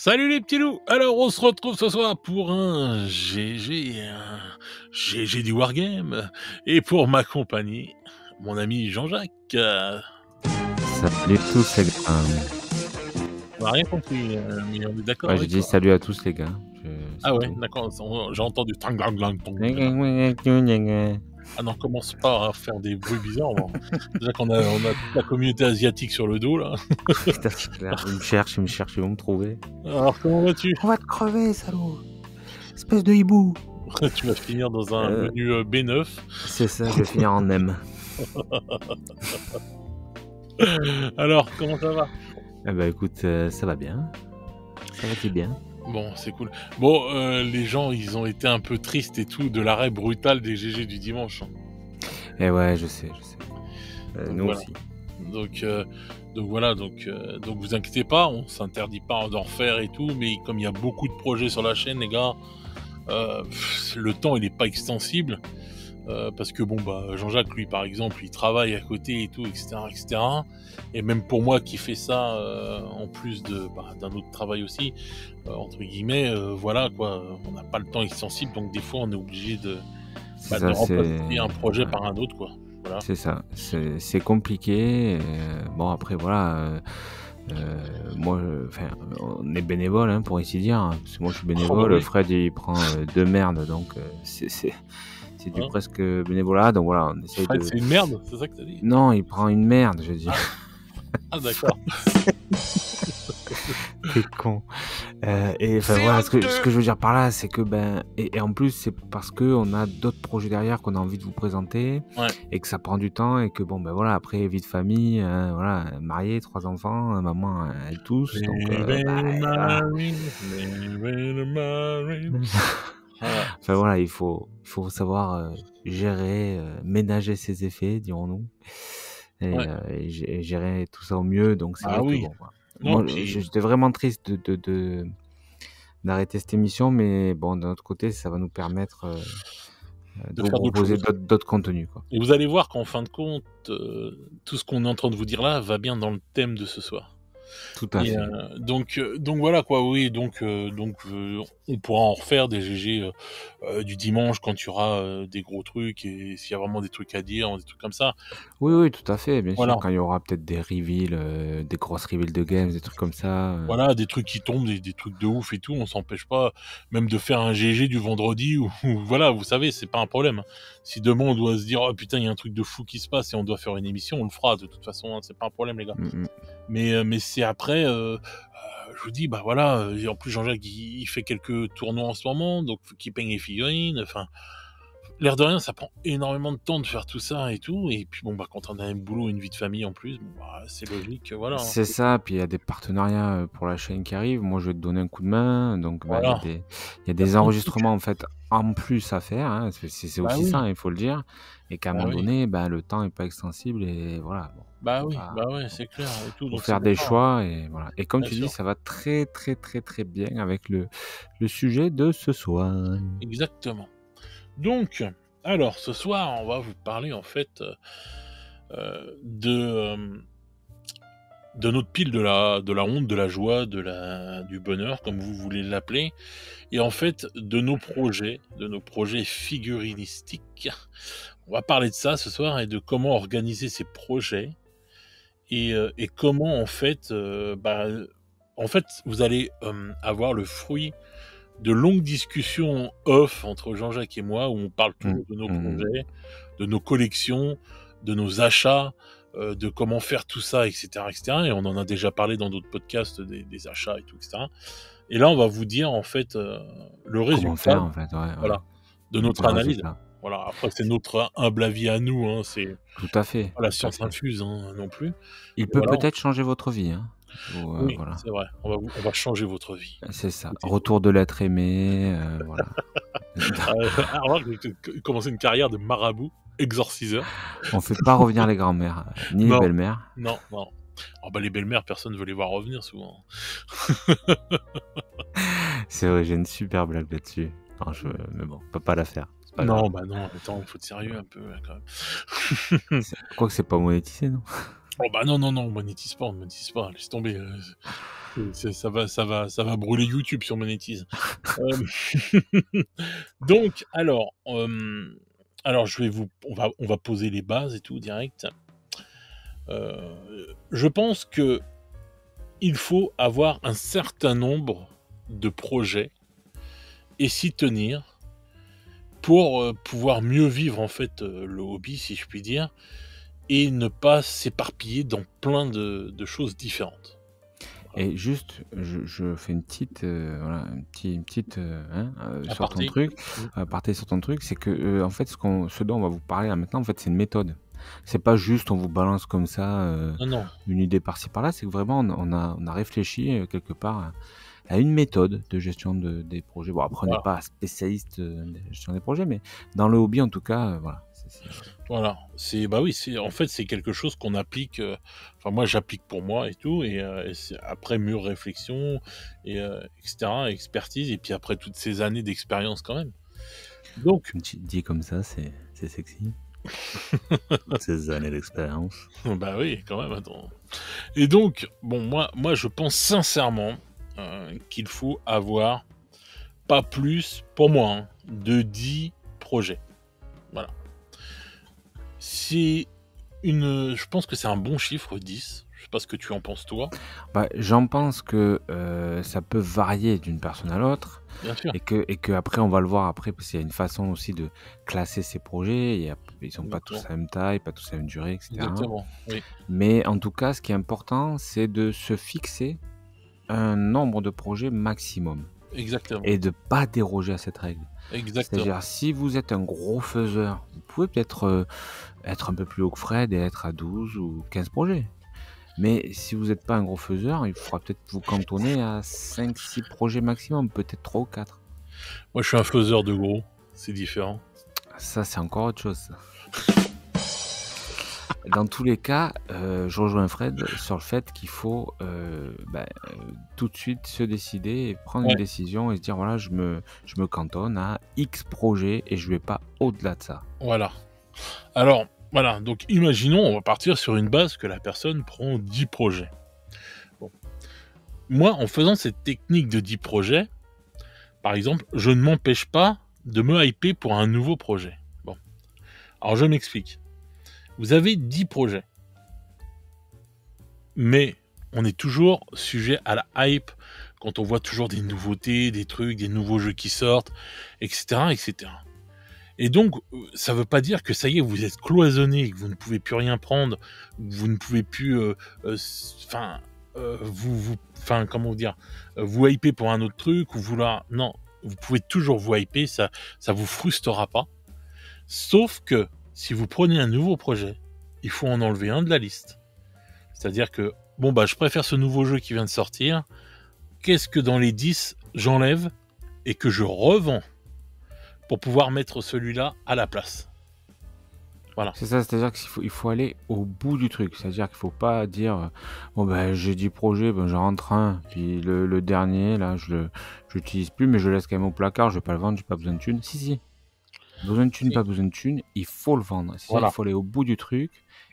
Salut les petits loups! Alors on se retrouve ce soir pour un GG du Wargame et pour m'accompagner, mon ami Jean-Jacques. Salut à tous les gars. On n'a rien compris, mais on est d'accord Ouais, j'ai avec dit toi. salut à tous les gars. Ah C'est ouais, tout. d'accord, j'ai entendu tang glang glang tong là. Ah non, commence pas à faire des bruits bizarres, bon. Déjà qu'on a toute la communauté asiatique sur le dos là. Putain, c'est clair. Ils me cherchent, ils vont me trouver. Alors comment vas-tu? On va te crever, salaud. Espèce de hibou. Tu vas finir dans un Euh, menu B9. c'est ça, je vais finir en M. Alors, comment ça va? Eh ben écoute, ça va bien. Ça va qui bien. Bon, c'est cool. Bon, les gens, ils ont été un peu tristes et tout de l'arrêt brutal des GG du dimanche, hein. Eh ouais, je sais. Donc Nous voilà. aussi. Donc vous inquiétez pas, on s'interdit pas d'en refaire et tout, mais comme il y a beaucoup de projets sur la chaîne, les gars, le temps il est pas extensible. Parce que bon bah Jean-Jacques lui par exemple il travaille à côté et tout etc et même pour moi qui fais ça en plus d'un autre travail aussi entre guillemets voilà quoi, on n'a pas le temps extensible donc des fois on est obligé de C'est de ça, remplacer un projet ouais, par un autre quoi, voilà. c'est ça. C'est compliqué. Bon après voilà. Moi, enfin, on est bénévole, hein, pour ainsi dire. Parce que moi, je suis Oh bah bénévole. oui, Fred, il prend 2 merdes, donc c'est du hein. presque bénévolat. Donc voilà, on essaye Fred de. c'est une merde, c'est ça que t'as dit? Non, il prend une merde, je dis. Ah d'accord. T'es con. Et enfin voilà, ce que je veux dire par là, c'est que et en plus, c'est parce que on a d'autres projets derrière qu'on a envie de vous présenter Ouais. et que ça prend du temps et que bon, ben voilà, après vie de famille, voilà, marié, 3 enfants, maman, elle tousse, donc voilà. Voilà. Enfin voilà, il faut savoir gérer, ménager ses effets, dirons-nous, Ouais. et gérer tout ça au mieux. Donc c'est Ah vrai que oui. bon, voilà. Non Moi, puis j'étais vraiment triste d'arrêter cette émission, mais bon, d'un autre côté, ça va nous permettre de de vous faire d'autres proposer choses. d'autres contenus, quoi. Et vous allez voir qu'en fin de compte, tout ce qu'on est en train de vous dire là va bien dans le thème de ce soir. Tout à Et fait. donc voilà quoi, oui, on pourra en refaire des GG, du dimanche quand il y aura, des gros trucs et s'il y a vraiment des trucs à dire, des trucs comme ça. Oui, oui, tout à fait, bien sûr. Voilà, Quand il y aura peut-être des reveals, des grosses reveals de games, des trucs comme ça. voilà, des trucs qui tombent, des trucs de ouf et tout, on s'empêche pas même de faire un GG du vendredi ou voilà, vous savez, c'est pas un problème. Si demain on doit se dire: «Oh putain, il y a un truc de fou qui se passe et on doit faire une émission», on le fera de toute façon, hein, c'est pas un problème les gars. Mm, mm. Mais c'est après, je vous dis, bah voilà, et en plus Jean-Jacques, il fait quelques tournois en ce moment, donc faut qu'il peigne les figurines. Enfin, l'air de rien, ça prend énormément de temps de faire tout ça et tout. Et puis bon, bah quand on a un boulot, une vie de famille en plus, bon, bah, c'est logique, voilà, hein. C'est ça, puis il y a des partenariats pour la chaîne qui arrivent. Moi, je vais te donner un coup de main. Donc, Voilà, il y a il y a des plein de trucs. enregistrements en fait en plus à faire, hein. C'est Bah aussi oui, ça, il faut le dire. Et qu'à un bah moment oui, donné, le temps est pas extensible et voilà. Bon, bah faut oui, pas, bah ouais, c'est clair et tout. faut Donc c'est faire pour des ça, hein, choix et voilà. Et comme bien tu dis, sûr, ça va très très très très bien avec le sujet de ce soir. exactement. Donc, alors ce soir, on va vous parler en fait de notre pile de la honte, de la joie, du bonheur, comme vous voulez l'appeler, et en fait de nos projets figurinistiques. On va parler de ça ce soir et de comment organiser ces projets et comment en fait vous allez avoir le fruit de longues discussions off entre Jean-Jacques et moi où on parle Mm, toujours de nos mm, projets, de nos collections, de nos achats, de comment faire tout ça, etc., etc. Et on en a déjà parlé dans d'autres podcasts des achats et tout, etc. Et là, on va vous dire en fait le Comment résultat, faire en fait, ouais, voilà, de ouais. notre Le analyse. résultat. Voilà. Après, c'est notre humble avis à nous, hein. C'est Tout à fait, pas la tout à science fait. infuse, hein, non plus. Il Et peut voilà. peut-être changer votre vie, hein. Oui, Voilà. c'est vrai. On va changer votre vie. C'est ça. Écoutez. Retour de l'être aimé, voilà. Alors que j'ai commencé une carrière de marabout, exorciseur. On fait pas revenir les grands-mères, ni les Non, belles-mères. non, non. Oh bah les belles-mères, personne ne veut les voir revenir souvent. C'est vrai, j'ai une super blague là-dessus. Non, mais bon, on peut pas la faire, c'est pas grave. Non, bah non, attends, faut être sérieux un peu là, quand même. Quoique c'est pas monétisé, non? Oh bah non, non, non, on monétise pas, laisse tomber. Ça va brûler YouTube si on monétise. Donc, alors on va poser les bases et tout direct. Je pense que il faut avoir un certain nombre de projets et s'y tenir pour pouvoir mieux vivre en fait le hobby, si je puis dire, et ne pas s'éparpiller dans plein de choses différentes. Et juste, je fais une petite, voilà, une petite, sur ton Aparté. truc, Mmh. aparté sur ton truc, c'est que, en fait, ce dont on va vous parler là maintenant, en fait, c'est une méthode. C'est pas juste on vous balance comme ça, Non, non. une idée par-ci par-là, c'est que vraiment on a réfléchi, quelque part à une méthode de gestion des projets. Bon, après on n'est Voilà. pas spécialiste, de gestion des projets, mais dans le hobby en tout cas, voilà, Voilà, bah oui, en fait, c'est quelque chose qu'on applique, enfin moi j'applique pour moi et tout et c'est après mûre réflexion et cetera, expertise et puis après toutes ces années d'expérience quand même. Donc dit comme ça, c'est sexy. Ces années d'expérience. bah oui, quand même, attends. Et donc, bon, moi je pense sincèrement, qu'il faut avoir pas plus, pour moi, hein, de 10 projets. Voilà. Je pense que c'est un bon chiffre 10. Je sais pas ce que tu en penses toi? Bah, j'en pense que, ça peut varier d'une personne à l'autre Bien sûr, et que après on va le voir après parce qu'il y a une façon aussi de classer ces projets. Ils sont pas tous exactement, la même taille, pas tous la même durée et cetera. exactement, oui, Mais en tout cas, ce qui est important, c'est de se fixer un nombre de projets maximum exactement, et de pas déroger à cette règle. exactement. C'est-à-dire si vous êtes un gros faiseur, vous pouvez peut-être, être un peu plus haut que Fred et être à 12 ou 15 projets. Mais si vous êtes pas un gros faiseur, il faudra peut-être vous cantonner à 5-6 projets maximum, peut-être 3 ou 4. Moi, je suis un faiseur de gros, c'est différent. Ça, c'est encore autre chose, ça. Dans tous les cas, je rejoins Fred sur le fait qu'il faut, tout de suite se décider et prendre une Ouais, décision et se dire: «Voilà, je me cantonne à X projets et je vais pas au-delà de ça». voilà. Alors, voilà, donc imaginons, on va partir sur une base que la personne prend 10 projets. Bon. Moi, en faisant cette technique de 10 projets, par exemple, je ne m'empêche pas de me hyper pour un nouveau projet. Bon. Alors, je m'explique. Vous avez 10 projets, mais on est toujours sujet à la hype quand on voit toujours des nouveautés, des trucs, des nouveaux jeux qui sortent, etc., etc. Et donc, ça veut pas dire que ça y est, vous êtes cloisonné, que vous ne pouvez plus rien prendre, vous ne pouvez plus, enfin, comment vous dire? Vous hyper pour un autre truc ou vouloir non, vous pouvez toujours vous hyper, ça vous frustrera pas. Sauf que, si vous prenez un nouveau projet, il faut en enlever un de la liste. C'est-à-dire que, bon bah, je préfère ce nouveau jeu qui vient de sortir, qu'est-ce que dans les 10 j'enlève et que je revends pour pouvoir mettre celui-là à la place? Voilà. C'est ça, c'est-à-dire qu'il faut aller au bout du truc. C'est-à-dire qu'il faut pas dire, «Bon ben, j'ai 10 projets, ben, j'en rentre un, puis le dernier là, je l'utilise plus, mais je le laisse quand même au placard, je vais pas le vendre, j'ai pas besoin de thunes». Si, si, besoin de thunes, Si. pas besoin de thunes, il faut le vendre. C'est-à-dire il Voilà, faut aller au bout du truc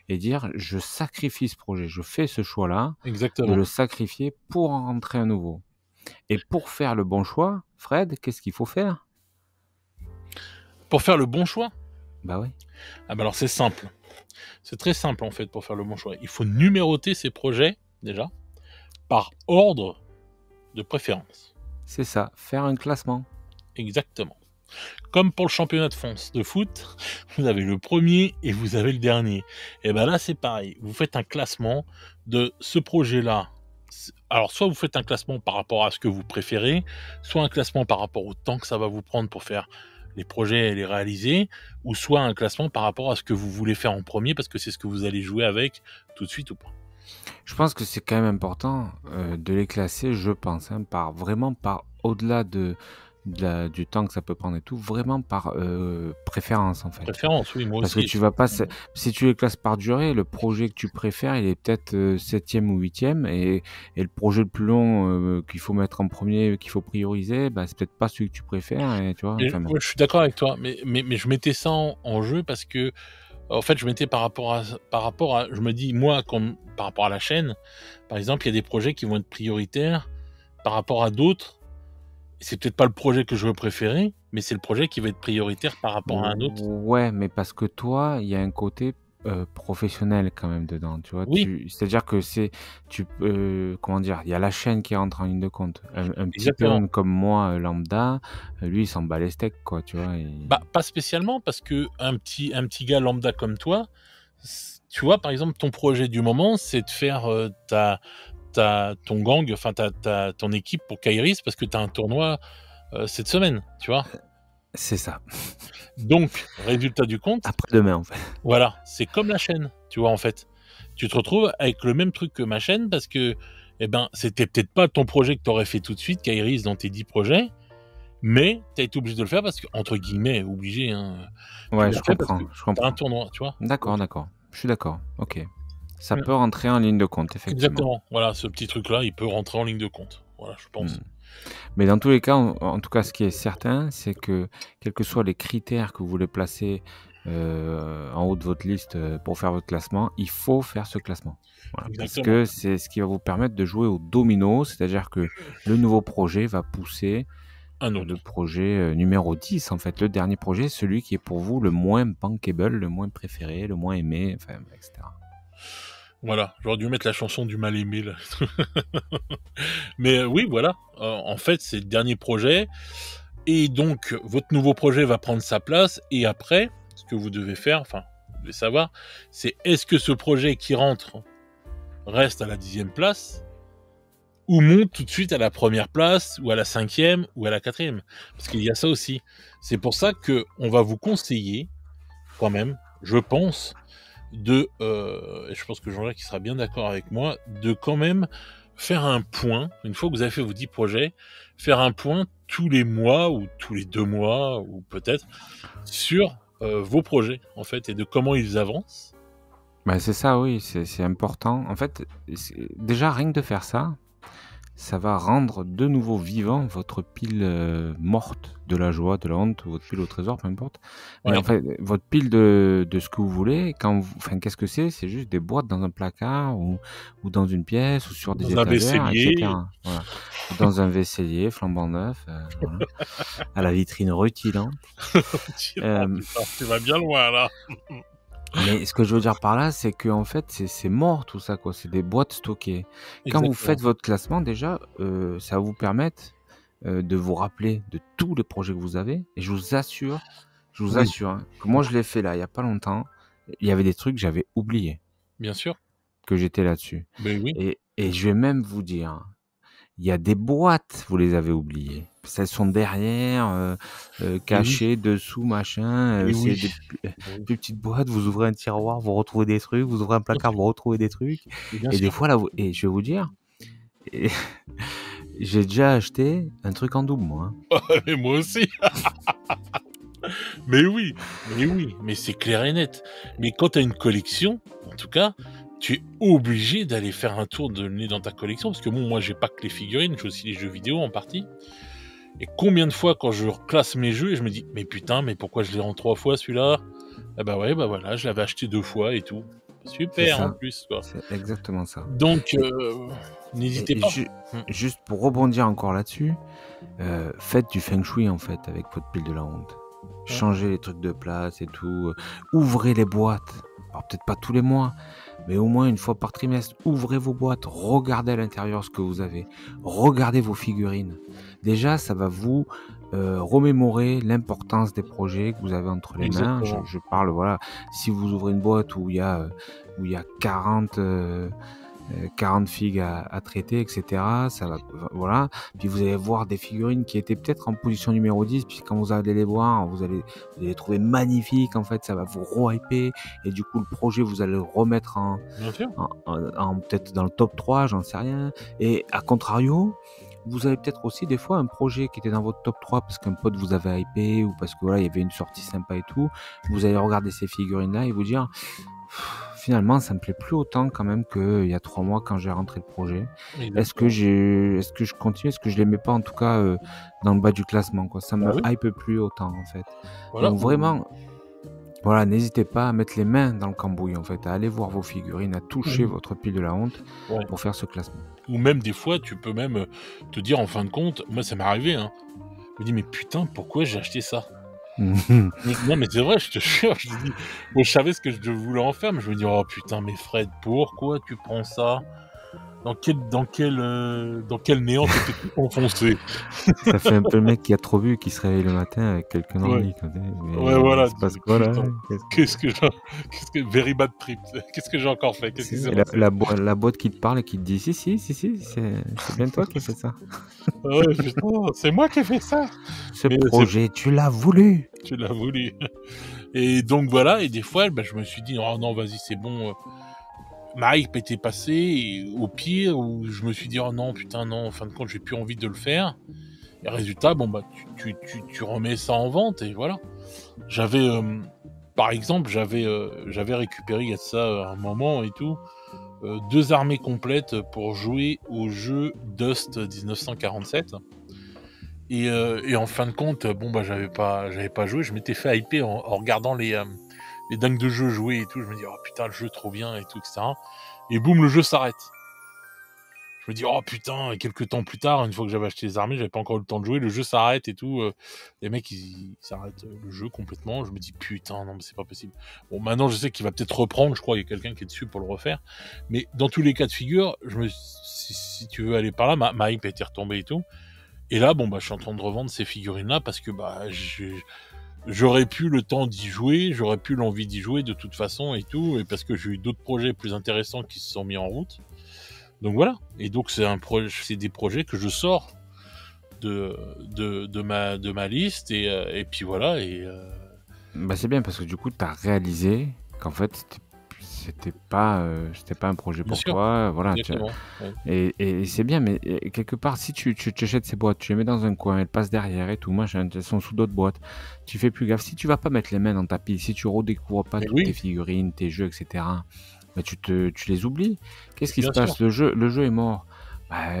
et dire: «Je sacrifie ce projet, je fais ce choix-là de exactement. le sacrifier pour en rentrer un nouveau». Et pour faire le bon choix, Fred, qu'est-ce qu'il faut faire? Pour faire le bon choix, Bah oui, ah bah alors c'est simple. C'est très simple en fait pour faire le bon choix. Il faut numéroter ses projets, déjà, par ordre de préférence. c'est ça, faire un classement. Exactement. Comme pour le championnat de France de foot, vous avez le premier et vous avez le dernier. Et ben là c'est pareil. Vous faites un classement de ce projet-là. Alors soit vous faites un classement par rapport à ce que vous préférez, soit un classement par rapport au temps que ça va vous prendre pour faire les projets et les réaliser, ou soit un classement par rapport à ce que vous voulez faire en premier parce que c'est ce que vous allez jouer avec tout de suite ou pas. Je pense que c'est quand même important, de les classer, je pense, hein, par au-delà du temps que ça peut prendre et tout, vraiment par, préférence, en fait. Préférence, oui, moi Parce que aussi. tu vas pas se si tu les classes par durée, le projet que tu préfères, il est peut-être, 7e ou 8e et le projet le plus long, qu'il faut mettre en premier, qu'il faut prioriser, bah, c'est peut-être pas celui que tu préfères et tu vois? Mais Enfin bon. ouais, je suis d'accord avec toi, mais je mettais ça en jeu parce que En fait, je mettais par rapport à je me dis, moi, comme par rapport à la chaîne, par exemple, il y a des projets qui vont être prioritaires par rapport à d'autres. C'est peut-être pas le projet que je veux préférer, mais c'est le projet qui va être prioritaire par rapport à un autre. Ouais, mais parce que toi, il y a un côté, professionnel quand même dedans, tu vois? Oui, C'est-à-dire que comment dire? Il y a la chaîne qui rentre en ligne de compte. Un petit exactement. peon comme moi, lambda, lui, il s'en bat les steaks, quoi, tu vois? Bah, pas spécialement parce qu'un petit gars lambda comme toi, tu vois, par exemple, ton projet du moment, c'est de faire, ton gang, enfin ton équipe pour Kairis parce que tu as un tournoi, cette semaine, tu vois? C'est ça. Donc résultat du compte, Après-demain, en fait. voilà, c'est comme la chaîne, tu vois, en fait. Tu te retrouves avec le même truc que ma chaîne parce que, eh ben, c'était peut-être pas ton projet que tu aurais fait tout de suite, Kairis, dans tes 10 projets, mais tu as été obligé de le faire parce que entre guillemets «obligé», hein, tu Ouais, l'as je fait parce que comprends, je tu as un comprends. tournoi, tu vois? D'accord, Donc d'accord. Je suis d'accord. OK. Ça mmh, peut rentrer en ligne de compte, effectivement. exactement, voilà, ce petit truc-là, il peut rentrer en ligne de compte. Voilà, je Mmh. pense. Mais dans tous les cas, en tout cas, ce qui est certain, c'est que quels que soient les critères que vous voulez placer, en haut de votre liste, pour faire votre classement, il faut faire ce classement. Voilà, parce Exactement. que c'est ce qui va vous permettre de jouer au domino, c'est-à-dire que le nouveau projet va pousser, Un le autre. projet, numéro 10 en fait, le dernier projet, celui qui est pour vous le moins bankable, le moins préféré, le moins aimé, enfin et cetera. Voilà, j'aurais dû mettre la chanson du mal-aimé là. Mais oui, voilà, en fait, c'est le dernier projet et donc votre nouveau projet va prendre sa place et après, ce que vous devez faire, enfin, vous devez savoir, c'est est-ce que ce projet qui rentre reste à la 10e place ou monte tout de suite à la première place ou à la 5e ou à la 4e? Parce qu'il y a ça aussi. C'est pour ça qu'on va vous conseiller quand même, je pense, et je pense que Jean-Jacques il sera bien d'accord avec moi, de quand même faire un point, une fois que vous avez fait vos 10 projets, faire un point tous les mois ou tous les 2 mois ou peut-être sur, vos projets, en fait et de comment ils avancent. Bah, c'est ça, oui, c'est important. En fait, c'est déjà rien que de faire ça, ça va rendre de nouveau vivant votre pile, morte de la joie, de la honte, ou votre pile au trésor, peu importe. Mais en Ouais, fait, votre pile de ce que vous voulez, quand vous enfin, qu'est-ce que c'est? C'est juste des boîtes dans un placard ou dans une pièce ou sur des dans un étagères et vaisselier, cetera. Voilà. Ou dans un vaisselier flambant neuf, voilà, à la vitrine rutilante. Hem tu vas bien loin là. Mais ce que je veux dire par là, c'est qu'en fait, c'est mort tout ça, quoi. C'est des boîtes stockées. Quand vous Exactement. faites votre classement déjà, ça va vous permettre, de vous rappeler de tous les projets que vous avez et je vous Oui, assure, hein, que moi je l'ai fait là, il y a pas longtemps. Il y avait des trucs que j'avais oubliés, bien sûr. que j'étais là-dessus Beh, oui. et je vais même vous dire, il y a des boîtes, vous les avez oubliées. Elles sont derrière, Et oui, cachées dessous, machin, et c'est oui, des et oui. plus petites boîtes, vous ouvrez un tiroir, vous retrouvez des trucs, vous ouvrez un Bien placard, sûr, vous retrouvez des trucs bien et des sûr. fois là vous et je vais vous dire, et j'ai déjà acheté un truc en double moi, hein. Mais moi aussi. Mais oui, mais c'est clair et net. Mais quand tu as une collection, en tout cas, tu es obligé d'aller faire un tour de nez dans ta collection parce que bon, moi j'ai pas que les figurines, j'ai aussi les jeux vidéo en partie. Et combien de fois quand je reclasse mes jeux et je me dis: «Mais putain, mais pourquoi je l'ai en 3 fois celui-là?» Ah bah ouais, bah voilà, je l'avais acheté 2 fois et tout. C'est Super en ça, plus, quoi. c'est exactement ça Donc et n'hésitez et pas. ju Mmh. juste pour rebondir encore là-dessus, faites du feng shui en fait avec votre pile de la honte. Mmh. Changez les trucs de place et tout, ouvrez les boîtes. Alors peut-être pas tous les mois, mais au moins une fois par trimestre, ouvrez vos boîtes, regardez à l'intérieur ce que vous avez, regardez vos figurines. Déjà, ça va vous, remémorer l'importance des projets que vous avez entre les mains. Exactement. Je parle, voilà, si vous ouvrez une boîte où il y a 40 figues à traiter et cetera, ça va voilà. Puis vous allez voir des figurines qui étaient peut-être en position numéro 10, puis quand vous allez les voir, vous allez les trouver magnifiques, en fait, ça va vous rehyper et du coup, le projet, vous allez le remettre Bien sûr. peut-être dans le top 3, j'en sais rien et à contrario, vous avez peut-être aussi des fois un projet qui était dans votre top 3 parce qu'un pote vous avait hypé ou parce que voilà, il y avait une sortie sympa et tout. Vous allez regarder ces figurines-là et vous dire: «Finalement, ça me plaît plus autant quand même qu'il y a 3 mois quand j'ai rentré le projet. Exactement. Est-ce que je continue? Est-ce que je les mets pas en tout cas, dans le bas du classement, quoi? Ça Bah me oui, hype plus autant, en fait». voilà Donc ou vraiment, Voilà, n'hésitez pas à mettre les mains dans le cambouis, en fait, à aller voir vos figurines, à toucher Mmh. votre pile de la honte Ouais. pour faire ce classement. Ou même des fois, tu peux même, te dire en fin de compte, moi ça m'est arrivé, hein. Je me dis: «Mais putain, pourquoi j'ai acheté ça?» Non, mais c'est vrai, je te jure, je me dis moi je savais ce que je voulais en faire, mais je me dis: «Oh putain, mais Fred, pourquoi tu prends ça? Dans quel néant t'étais-tu enfoncé?» Ça fait un peu le mec qui a trop bu, qui se réveille le matin avec quelques Ouais, ennuis, quoi, tu sais. ouais, Mais il voilà, se tu passe dis: quoi là? «Putain, qu'est-ce que j'ai qu'est-ce que very bad trip, qu'est-ce que j'ai encore fait? Qu'est-ce qui s'est La passé?» la boîte qui te parle et qui te dit: «Si, si, si, si, c'est bien toi qui as fait ça. Ouais, putain, c'est moi qui ai fait ça! Ce Mais c'est projet, tu l'as voulu!» tu l'as voulu. Et donc voilà, et des fois, bah, je me suis dit: «Oh non, vas-y, c'est bon, ma hype était passée», et au pire, où je me suis dit: «Oh non, putain, non, en fin de compte, j'ai plus envie de le faire», et résultat, bon, bah, tu remets ça en vente et voilà. J'avais, par exemple, j'avais récupéré il y a de ça, un moment et tout, 2 armées complètes pour jouer au jeu Dust 1947, et en fin de compte, bon, bah, j'avais pas joué. Je m'étais fait hyper en regardant les dingues de jeu jouer et tout. Je me dis: «Oh putain, le jeu trop bien et tout et cetera», et boum, le jeu s'arrête. Je me dis: «Oh putain», et quelques temps plus tard, une fois que j'avais acheté les armées, j'avais pas encore eu le temps de jouer, le jeu s'arrête et tout, les mecs ils s'arrêtent, le jeu complètement. Je me dis: «Putain, non mais c'est pas possible». Bon, maintenant je sais qu'il va peut-être reprendre, je crois, il y a quelqu'un qui est dessus pour le refaire. Mais dans tous les cas de figure, si tu veux aller par là, ma hype était retombée et tout, et là, bon, bah, je suis en train de revendre ces figurines-là parce que, bah, j'aurais pu le temps d'y jouer, j'aurais pu l'envie d'y jouer de toute façon et tout, et parce que j'ai eu d'autres projets plus intéressants qui se sont mis en route. Donc voilà, et donc c'est des projets que je sors de ma liste, et puis voilà, Bah, c'est bien parce que du coup, tu as réalisé qu'en fait, c'était pas un projet bien pour sûr, toi, voilà, exactement, ouais. et c'est bien, mais quelque part, si tu achètes ces boîtes, tu les mets dans un coin, elles passent derrière et tout, machin, elles sont sous d'autres boîtes, tu fais plus gaffe. Si tu vas pas mettre les mains dans ta pile, si tu redécouvres pas Mais toutes tes oui, figurines, tes jeux et cetera, bah, tu les oublies. Qu'est-ce qui se bien sûr. passe? Le jeu est mort. Bah,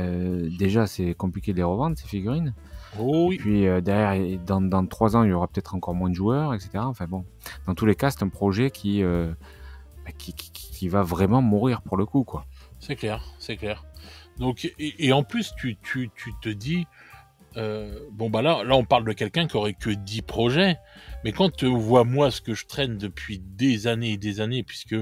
déjà, c'est compliqué de les revendre, ces figurines. Oh Et oui, puis, derrière et dans 3 ans, il y aura peut-être encore moins de joueurs et cetera. Enfin bon, dans tous les cas, c'est un projet qui va vraiment mourir pour le coup, quoi. c'est clair, c'est clair. Donc, et en plus tu te dis, bon, bah, là on parle de quelqu'un qui aurait que 10 projets, mais quand tu vois moi ce que je traîne depuis des années et des années, puisque,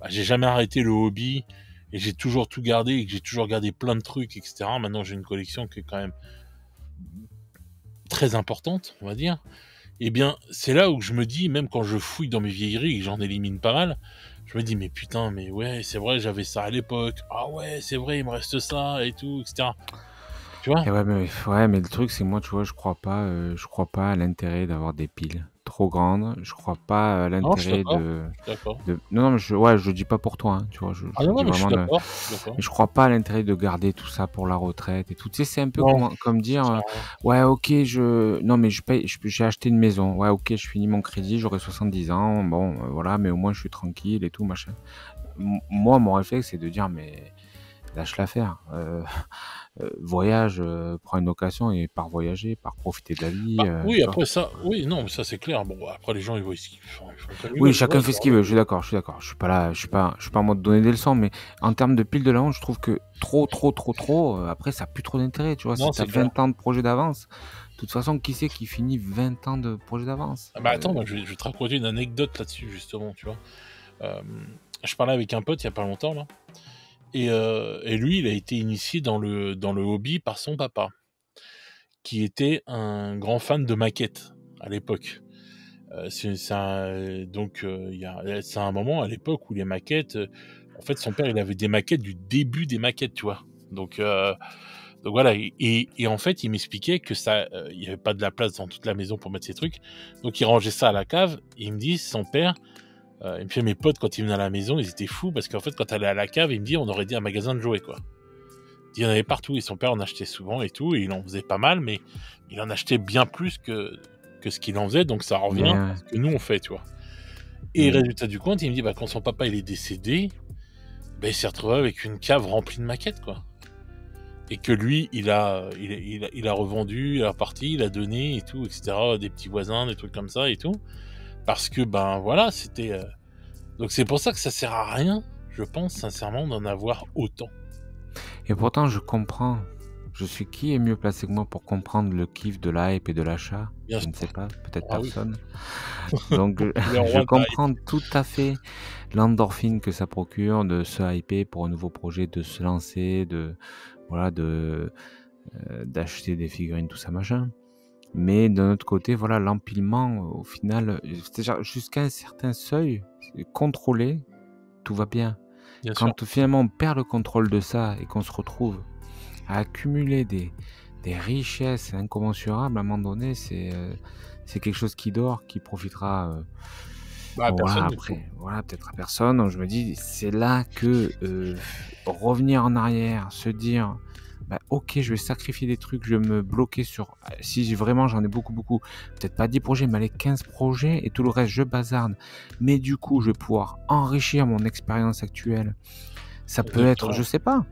bah, j'ai jamais arrêté le hobby et j'ai toujours tout gardé et que j'ai toujours gardé plein de trucs et cetera. Maintenant j'ai une collection qui est quand même très importante, on va dire. Et bien, c'est là où je me dis, même quand je fouille dans mes vieilleries et que j'en élimine pas mal, je me dis: «Mais putain, mais ouais, c'est vrai, j'avais ça à l'époque. Ah ouais, c'est vrai, il me reste ça et tout» et cetera. Tu vois? Et ouais, mais le truc, c'est que moi, tu vois, je crois pas à l'intérêt d'avoir des piles trop grandes. Je crois pas à Non, je suis l'intérêt d'accord, de je suis d'accord. non, non, mais je dis pas pour toi, hein, tu vois? Ah Je non, non, dis mais je suis vraiment de d'accord, je suis d'accord. mais je crois pas à l'intérêt de garder tout ça pour la retraite et tout. Tu sais, c'est un peu Non, comme ça dire, sert à rien. «Ouais, OK, non, mais j'ai acheté une maison. Ouais, OK, je finis mon crédit, j'aurai 70 ans. Bon, voilà, mais au moins je suis tranquille et tout, machin». Moi, mon réflexe, c'est de dire: «Mais lâche l'affaire, voyage, prends une location et pars voyager, pars profiter de la vie», Bah, oui, tu vois? après ça, oui, non, mais ça, c'est clair. Bon, après les gens, ils voient ce qu'ils font, ils font comme ils Oui, veulent, tu vois? chacun fait ce qu'il veut, je suis d'accord, je suis d'accord. Je suis pas là, je suis pas en mode donner des leçons, mais en termes de pile de la honte, je trouve que trop, trop, trop, trop, après ça a plus trop d'intérêt, tu vois? Si Non, tu as c'est clair. 20 ans de projet d'avance, de toute façon, qui c'est qui finit 20 ans de projet d'avance? Ah bah, attends, moi, je vais te raconter une anecdote là-dessus, justement, tu vois? Je parlais avec un pote il y a pas longtemps, là, et lui, il a été initié dans le hobby par son papa, qui était un grand fan de maquettes, à l'époque. C'est un donc c'est un moment à l'époque où les maquettes, en fait, son père, il avait des maquettes du début des maquettes, tu vois? Donc voilà, et en fait, il m'expliquait que ça, il y avait pas de la place dans toute la maison pour mettre ses trucs, donc il rangeait ça à la cave, et il me dit son père, il me fait: «Mes potes, quand ils venaient à la maison, ils étaient fous parce qu'en fait, quand tu allais à la cave», il me dit: «On aurait dit un magasin de jouets, quoi». Il dit: «Il y en avait partout», et son père en achetait souvent et tout, et il en faisait pas mal, mais il en achetait bien plus que ce qu'il en faisait, donc ça revient à Mais ce que nous on fait, tu vois? Et mmh. résultat du compte, il me dit, bah, quand son papa il est décédé, bah, il s'est retrouvé avec une cave remplie de maquettes, quoi. Et que lui, il a revendu, il a reparti, il a donné et tout, et cetera, à des petits voisins, des trucs comme ça et tout. Parce que, ben, voilà, c'était, donc c'est pour ça que ça sert à rien, je pense sincèrement, d'en avoir autant. Et pourtant, je comprends. Qui est mieux placé que moi pour comprendre le kiff de la hype et de l'achat? Bien Je ne sais sûr. pas, peut-être Ah oui, personne. Donc, le je roi de la hype. comprends tout à fait l'endorphine que ça procure de se hyper pour un nouveau projet, de se lancer, voilà, d'acheter des figurines, tout ça, machin. Mais d'un autre côté, voilà, l'empilement, au final, c'est-à-dire jusqu'à un certain seuil, contrôlé, tout va bien. Bien sûr, Quand finalement on perd le contrôle de ça et qu'on se retrouve à accumuler des richesses incommensurables, à un moment donné, c'est quelque chose qui dort, qui profitera, bah, bon voilà, personne du coup. après, voilà, peut-être à personne. Donc je me dis, c'est là que, revenir en arrière, se dire: «Bah, OK, je vais sacrifier des trucs, je vais me bloquer sur» si vraiment j'en ai beaucoup, beaucoup, peut-être pas 10 projets, mais allez 15 projets et tout le reste je bazarde. Mais du coup, je vais pouvoir enrichir mon expérience actuelle. Ça peut être, je Exactement. sais pas,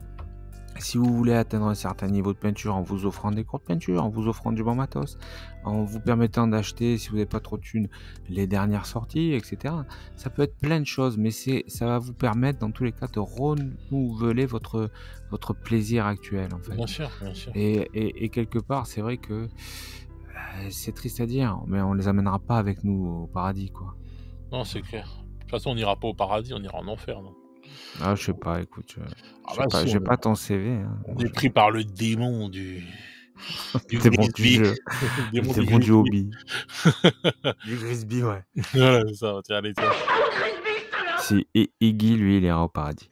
si vous voulez atteindre un certain niveau de peinture en vous offrant des cours de peinture, en vous offrant du bon matos, en vous permettant d'acheter, si vous n'avez pas trop de thunes, les dernières sorties, et cetera. Ça peut être plein de choses, mais ça va vous permettre dans tous les cas de renouveler votre plaisir actuel, en fait. Bien sûr, bien sûr. Et quelque part, c'est vrai que, c'est triste à dire, mais on les amènera pas avec nous au paradis, quoi. Non, c'est clair. De toute façon, on n'ira pas au paradis, on ira en enfer, non? Ah, je sais pas, écoute, Ah je sais bah pas, si, j'ai pas ton CV, hein, on moi est je pris par le démon du démon du Grisby, jeu, le le démon du démon du Grisby. hobby. Du Grisby, ouais. Voilà, c'est ça, tiens, allez, toi. Si Iggy, lui, il ira au paradis.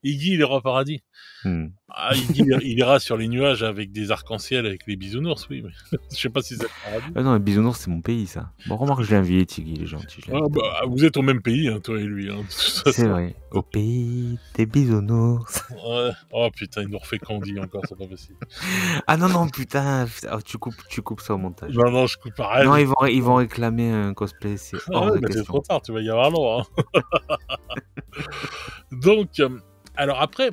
Iggy, il ira au paradis. Mmh. Ah, Iggy, il ira sur les nuages avec des arcs-en-ciel avec les bisounours, oui, mais je sais pas si c'est le paradis. Ah non, les bisounours, c'est mon pays, ça. Bon, remarque, je l'invite, Iggy, il est gentil, je Ah l'invite. bah, vous êtes au même pays, hein, toi et lui, hein, de toute C'est façon. vrai. Au pays des bisounours. Ouais. Oh putain, il nous refait Candy encore, c'est pas possible. Ah non, non, putain, oh, tu coupes ça au montage. Non, non, je coupe pareil. Non, ils vont réclamer un cosplay, c'est Ah hors ouais, de bah c'est trop question. tard, tu vas y avoir loin, hein. Donc, alors après,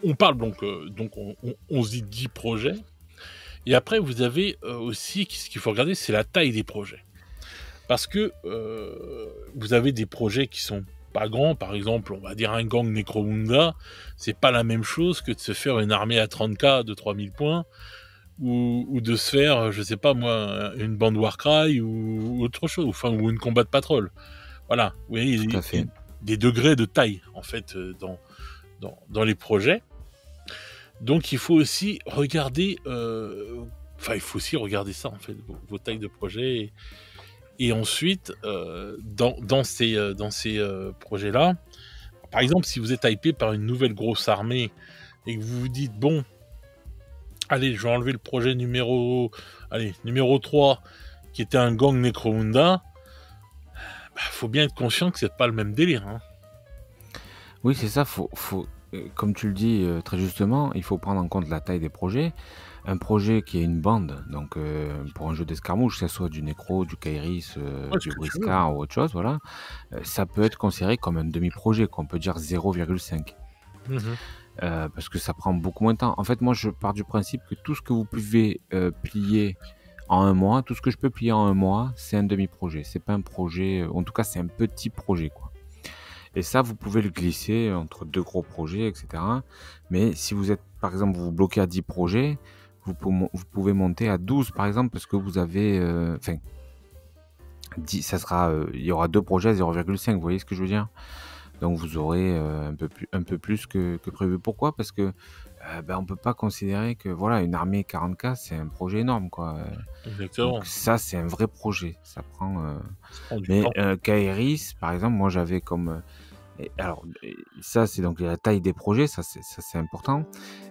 on parle donc on se dit 10 projets. Et après, vous avez aussi, ce qu'il faut regarder, c'est la taille des projets. Parce que vous avez des projets qui sont pas grands. Par exemple, on va dire un gang Necromunda, c'est pas la même chose que de se faire une armée à 30K de 3000 points, ou de se faire, je sais pas moi, une bande Warcry ou autre chose, enfin, ou une combat de patrol. Voilà, vous voyez, Tout à il y a fait. des degrés de taille, en fait, dans les projets. Donc il faut aussi regarder, enfin il faut aussi regarder ça en fait, vos tailles de projet et ensuite, dans ces projets-là, par exemple, si vous êtes hypé par une nouvelle grosse armée et que vous vous dites: «Bon, allez, je vais enlever le projet numéro 3 qui était un gang Necromunda», bah, faut bien être conscient que c'est pas le même délire, hein. Oui, c'est ça, comme tu le dis, très justement, il faut prendre en compte la taille des projets. Un projet qui est une bande, donc pour un jeu d'escarmouche, que ça soit du Necro, du Kairis, Ouais, ce du que tu veux, hein. Briscard ou autre chose, voilà, ça peut être considéré comme un demi-projet, qu'on peut dire 0,5. Mmh. Parce que ça prend beaucoup moins de temps. En fait, moi, je pars du principe que tout ce que vous pouvez, plier en un mois, tout ce que je peux plier en un mois, c'est un demi-projet. C'est pas un projet, en tout cas, c'est un petit projet, quoi. Et ça, vous pouvez le glisser entre 2 gros projets et cetera. Mais si vous êtes, par exemple, vous vous bloquez à 10 projets, vous pouvez monter à 12, par exemple, parce que vous avez, enfin, 10, ça sera, il y aura 2 projets à 0,5, vous voyez ce que je veux dire? Donc vous aurez, un peu plus que prévu. Pourquoi? Parce que, on peut pas considérer que, voilà, une armée 40K, c'est un projet énorme, quoi, donc Exactement, ça, c'est un vrai projet. Ça prend, ça prend du mais temps. Kairis, par exemple, moi, j'avais comme, et alors, ça, c'est donc la taille des projets, ça c'est important.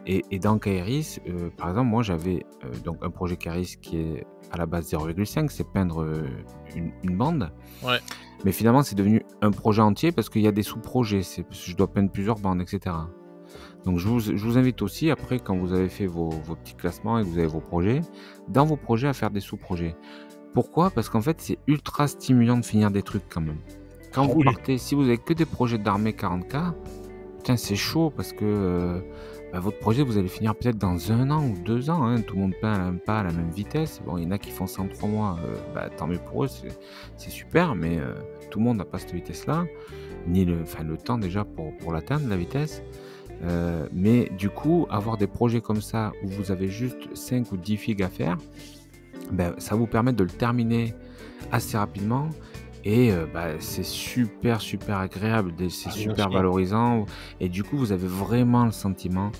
Et dans Kairis, par exemple, moi j'avais, donc un projet Kairis qui est à la base 0,5, c'est peindre, une bande. Ouais, Mais finalement, c'est devenu un projet entier parce qu'il y a des sous-projets, c'est parce que je dois peindre plusieurs bandes et cetera. Donc je vous invite aussi après, quand vous avez fait vos petits classements et que vous avez vos projets, dans vos projets à faire des sous-projets. Pourquoi? Parce qu'en fait, c'est ultra stimulant de finir des trucs quand même. Quand ah vous oui, partez, si vous avez que des projets d'armée 40K, putain, c'est chaud parce que votre projet, vous allez finir peut-être dans 1 an ou 2 ans, hein. Tout le monde peint pas à la même vitesse. Bon, il y en a qui font ça en 3 mois, tant mieux pour eux, c'est super, mais tout le monde n'a pas cette vitesse-là, ni le temps déjà pour l'atteindre, la vitesse. Mais du coup, avoir des projets comme ça où vous avez juste 5 ou 10 figues à faire, ça vous permet de le terminer assez rapidement et c'est super, super agréable, c'est Ah, bien super sûr. valorisant et du coup, vous avez vraiment le sentiment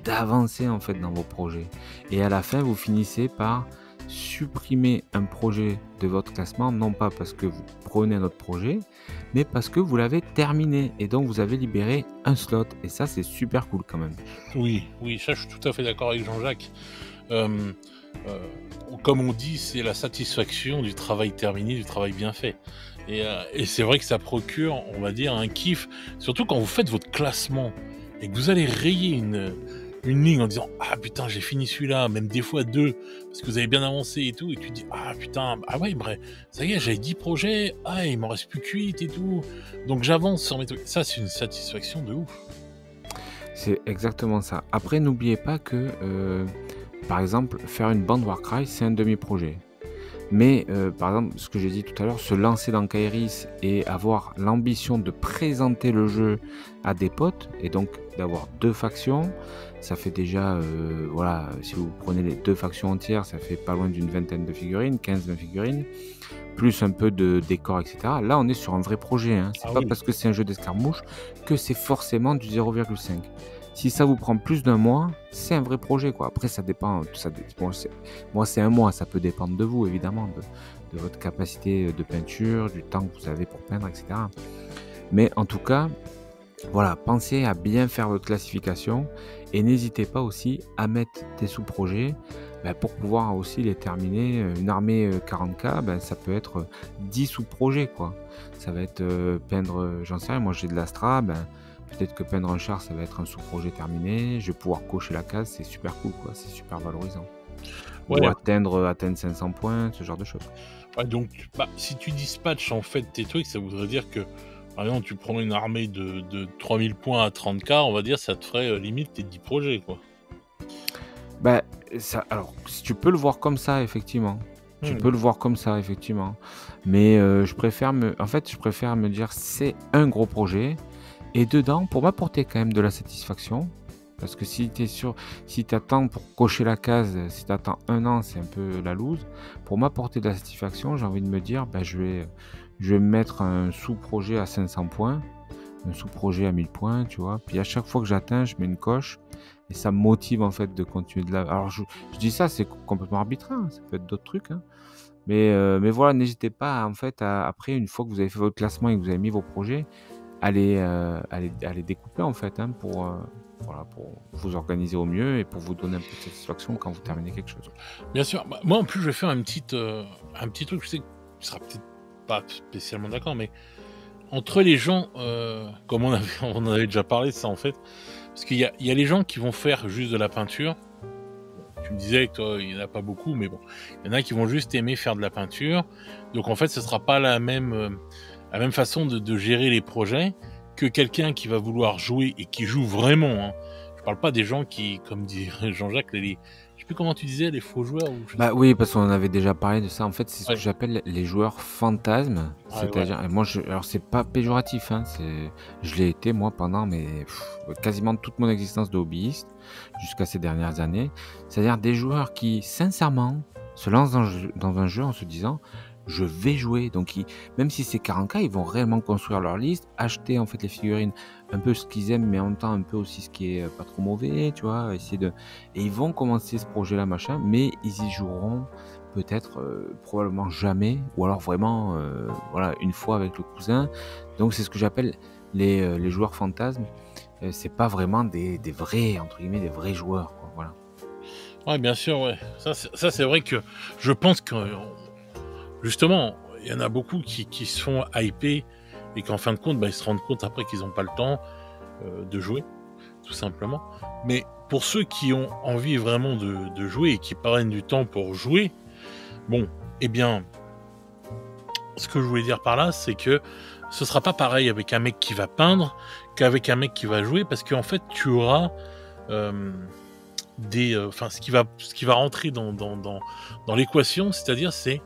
d'avancer, en fait, dans vos projets et à la fin, vous finissez par supprimer un projet de votre classement, non pas parce que vous prenez un autre projet, mais parce que vous l'avez terminé et donc vous avez libéré un slot et ça, c'est super cool quand même. Oui, oui, ça, je suis tout à fait d'accord avec Jean-Jacques. Hem, Comme on dit, c'est la satisfaction du travail terminé, du travail bien fait et c'est vrai que ça procure, on va dire, un kiff, surtout quand vous faites votre classement et que vous allez rayer une ligne en disant: «Ah putain, j'ai fini celui-là», même des fois 2 parce que vous avez bien avancé et tout et tu te dis: «Ah putain, ah ouais, bref, ça y est, j'avais 10 projets, ah il m'en reste plus que 8 et tout, donc j'avance sur mes trucs». Ça, c'est une satisfaction de ouf. C'est exactement ça. Après, n'oubliez pas que, par exemple, faire une bande Warcry, c'est un demi-projet. Mais, par exemple, ce que j'ai dit tout à l'heure, se lancer dans Kairis et avoir l'ambition de présenter le jeu à des potes et donc d'avoir 2 factions, ça fait déjà, voilà, si vous prenez les 2 factions entières, ça fait pas loin d'une vingtaine de figurines, 15-20 figurines, plus un peu de décor et cetera. Là, on est sur un vrai projet, hein. C'est Ah pas oui. parce que c'est un jeu d'escarmouche que c'est forcément du 0,5. Si ça vous prend plus d'un mois, c'est un vrai projet, quoi. Après, ça dépend, bon, moi, c'est un mois, ça peut dépendre de vous, évidemment, de votre capacité de peinture, du temps que vous avez pour peindre, etc. Mais en tout cas, voilà, pensez à bien faire votre classification et n'hésitez pas aussi à mettre des sous-projets pour pouvoir aussi les terminer. Une armée 40K, ça peut être 10 sous-projets, quoi. Ça va être peindre, j'en sais rien, moi j'ai de l'Astra, peut-être que peindre un char, ça va être un sous-projet terminé. Je vais pouvoir cocher la case, c'est super cool, quoi. C'est super valorisant. Ou Ouais. atteindre 500 points, ce genre de choses. Ouais, donc, bah, si tu dispatches en fait tes trucs, ça voudrait dire que, par exemple, tu prends une armée de 3000 points à 30K, on va dire, ça te ferait limite tes 10 projets, quoi. Bah, ça alors, si tu peux le voir comme ça, effectivement. Tu Hmm. peux le voir comme ça, effectivement. Mais, je préfère me dire: «C'est un gros projet» et dedans, pour m'apporter quand même de la satisfaction, parce que si tu attends pour cocher la case, si tu attends 1 an, c'est un peu la loose. Pour m'apporter de la satisfaction, j'ai envie de me dire: je vais me mettre un sous-projet à 500 points, un sous-projet à 1000 points, tu vois? Puis à chaque fois que j'atteins, je mets une coche et ça me motive en fait de continuer alors je dis ça, c'est complètement arbitraire, hein, ça peut être d'autres trucs, hein. Mais voilà, n'hésitez pas en fait après une fois que vous avez fait votre classement et que vous avez mis vos projets, à les découper en fait, hein, voilà, pour vous organiser au mieux et pour vous donner un peu de satisfaction quand vous terminez quelque chose. Bien sûr, bah, moi en plus, je vais faire un petit truc, je sais que tu seras peut-être pas spécialement d'accord, mais entre les gens, comme on en avait déjà parlé de ça en fait, parce il y a les gens qui vont faire juste de la peinture. Tu me disais que toi, il y en a pas beaucoup, mais bon, il y en a qui vont juste aimer faire de la peinture. Donc en fait, ce sera pas la même façon de gérer les projets que quelqu'un qui va vouloir jouer et qui joue vraiment, hein. Je parle pas des gens qui, comme dit Jean-Jacques, je sais plus comment tu disais, les faux joueurs ou je sais Bah oui, parce qu'on en avait déjà parlé de ça. En fait, c'est ce que ouais, j'appelle les joueurs fantasmes. ouais, voilà. C'est-à-dire, et moi, alors c'est pas péjoratif, hein, je l'ai été moi pendant quasiment toute mon existence de hobbyiste jusqu'à ces dernières années. C'est-à-dire des joueurs qui, sincèrement, se lancent dans un jeu en se disant, je vais jouer. Donc, même si c'est 40K, ils vont réellement construire leur liste, acheter en fait les figurines, un peu ce qu'ils aiment, mais en même temps un peu aussi ce qui est pas trop mauvais, tu vois, et ils vont commencer ce projet-là, machin, mais ils y joueront peut-être, probablement jamais, ou alors vraiment, voilà, une fois avec le cousin. Donc c'est ce que j'appelle les joueurs fantasmes. C'est pas vraiment des vrais, entre guillemets, des vrais joueurs, quoi, voilà. Ouais, bien sûr, ouais. Ça, c'est vrai que je pense que, justement, il y en a beaucoup qui se font hyper et qu'en fin de compte, bah, ils se rendent compte après qu'ils ont pas le temps, de jouer, tout simplement. Mais pour ceux qui ont envie vraiment de jouer et qui prennent du temps pour jouer, bon, eh bien, ce que je voulais dire par là, c'est que ce sera pas pareil avec un mec qui va peindre qu'avec un mec qui va jouer, parce qu'en fait, tu auras ce qui va rentrer dans l'équation, c'est-à-dire c'est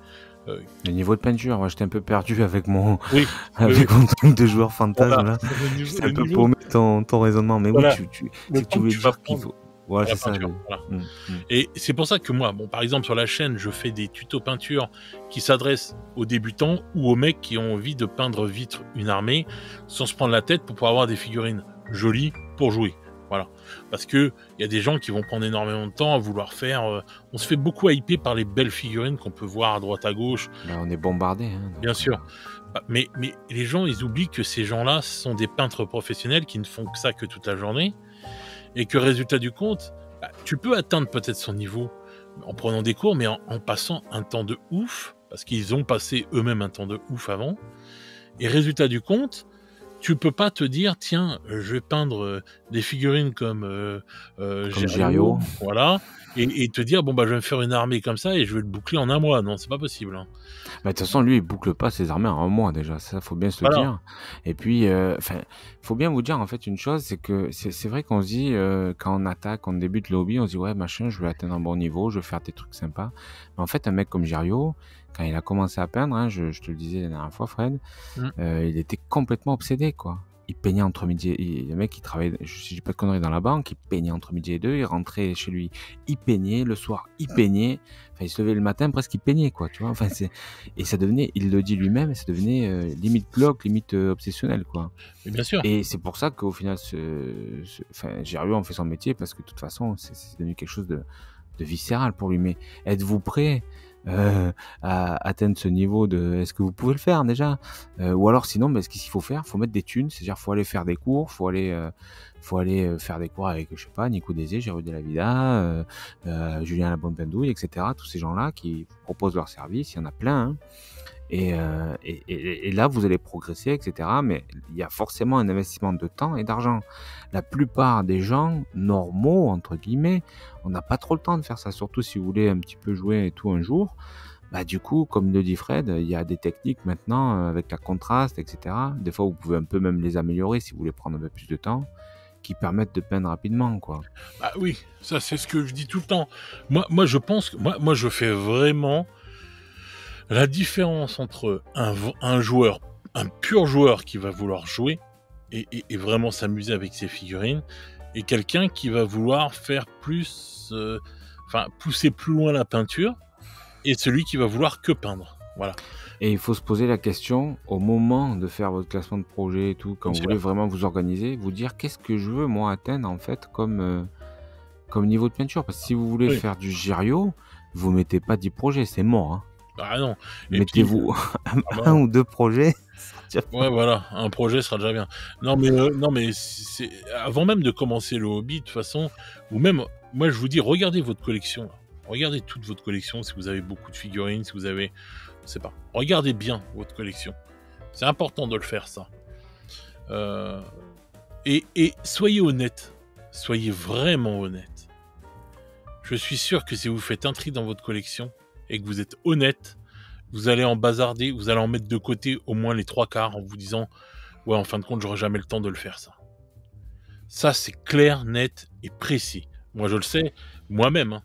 Le niveau de peinture, moi j'étais un peu perdu avec mon oui, avec mon truc de joueur fantasme voilà, là. c'est J'étais le un peu niveau, paumé ton raisonnement, mais oui, voilà, le c'est que tu temps que voulais tu vas dire qu'il prendre faut. Ouais, à la c'est ça. peinture. Voilà. Mm, mm. Et c'est pour ça que moi, bon, par exemple, sur la chaîne, je fais des tutos peinture qui s'adressent aux débutants ou aux mecs qui ont envie de peindre vite une armée sans se prendre la tête pour pouvoir avoir des figurines jolies pour jouer. Voilà. Parce que il y a des gens qui vont prendre énormément de temps à vouloir faire. On se fait beaucoup hyper par les belles figurines qu'on peut voir à droite à gauche, Bah, on est bombardé, hein, bien donc, sûr. Mais les gens, ils oublient que ces gens-là sont des peintres professionnels qui ne font que ça que toute la journée et que résultat du compte, tu peux atteindre peut-être son niveau en prenant des cours, mais en passant un temps de ouf, parce qu'ils ont passé eux-mêmes un temps de ouf avant. Et résultat du compte, tu peux pas te dire, tiens, je vais peindre des figurines comme comme Gerio, Girio. voilà, et te dire, bon, bah, je vais me faire une armée comme ça et je vais le boucler en un mois. Non, c'est pas possible. Hein. Bah, de toute façon, lui, il boucle pas ses armées en un mois déjà, ça faut bien se le Voilà. dire. Et puis, faut bien vous dire en fait une chose, c'est que c'est vrai qu'on se dit quand on attaque, on débute le hobby, on se dit ouais machin, je vais atteindre un bon niveau, je vais faire des trucs sympas. Mais en fait, un mec comme Girio, quand il a commencé à peindre, hein, je te le disais la dernière fois, Fred, Mm. il était complètement obsédé quoi. Il peignait entre midi le mec il travaillait, si j'ai pas de conneries, dans la banque, il peignait entre midi et deux, il rentrait chez lui, il peignait, le soir il peignait, enfin il se levait le matin presque il peignait quoi, tu vois, enfin et ça devenait, il le dit lui-même, ça devenait limite glauque, limite obsessionnel quoi. Mais bien sûr. Et c'est pour ça qu'au final Girio en fait son métier parce que de toute façon c'est devenu quelque chose de viscéral pour lui. Mais êtes-vous prêt à atteindre ce niveau de... Est-ce que vous pouvez le faire déjà ou alors sinon, ce qu'il faut faire, faut mettre des thunes, c'est-à-dire faut aller faire des cours, faut aller faire des cours avec, je sais pas, Nico Désé, Géraud de la Vida, Julien La Bonne Pendouille, etc. Tous ces gens-là qui proposent leur service, il y en a plein. Hein. Et là, vous allez progresser, etc. Mais il y a forcément un investissement de temps et d'argent. La plupart des gens normaux, entre guillemets, on n'a pas trop le temps de faire ça. Surtout si vous voulez un petit peu jouer et tout un jour. Bah, du coup, comme le dit Fred, il y a des techniques maintenant avec la contraste, etc. Des fois, vous pouvez un peu même les améliorer si vous voulez prendre un peu plus de temps, qui permettent de peindre rapidement, quoi. Bah oui, ça c'est ce que je dis tout le temps. Moi je pense que moi je fais vraiment la différence entre un joueur, un pur joueur qui va vouloir jouer et vraiment s'amuser avec ses figurines, et quelqu'un qui va vouloir faire plus, pousser plus loin la peinture, et celui qui va vouloir que peindre. Voilà. Et il faut se poser la question au moment de faire votre classement de projet et tout, quand Bien vous sûr. voulez vraiment vous organiser, vous dire qu'est-ce que je veux moi atteindre en fait comme niveau de peinture. Parce que si vous voulez Oui. faire du Girio, vous mettez pas 10 projets, c'est mort. Hein. Ah non. Et puis, Mettez-vous bah, un ou deux projets. ouais, voilà, un projet sera déjà bien. Non, mais c'est avant même de commencer le hobby, de toute façon, ou même, moi, je vous dis, regardez votre collection. Là. Regardez toute votre collection, si vous avez beaucoup de figurines, si vous avez, je sais pas, regardez bien votre collection. C'est important de le faire, ça. Et soyez honnête, soyez vraiment honnête. Je suis sûr que si vous faites un tri dans votre collection et que vous êtes honnête, vous allez en bazarder, vous allez en mettre de côté au moins les 3/4 en vous disant « Ouais, en fin de compte, j'aurai jamais le temps de le faire, ça. » Ça, c'est clair, net et précis. Moi, je le sais, moi-même. Hein.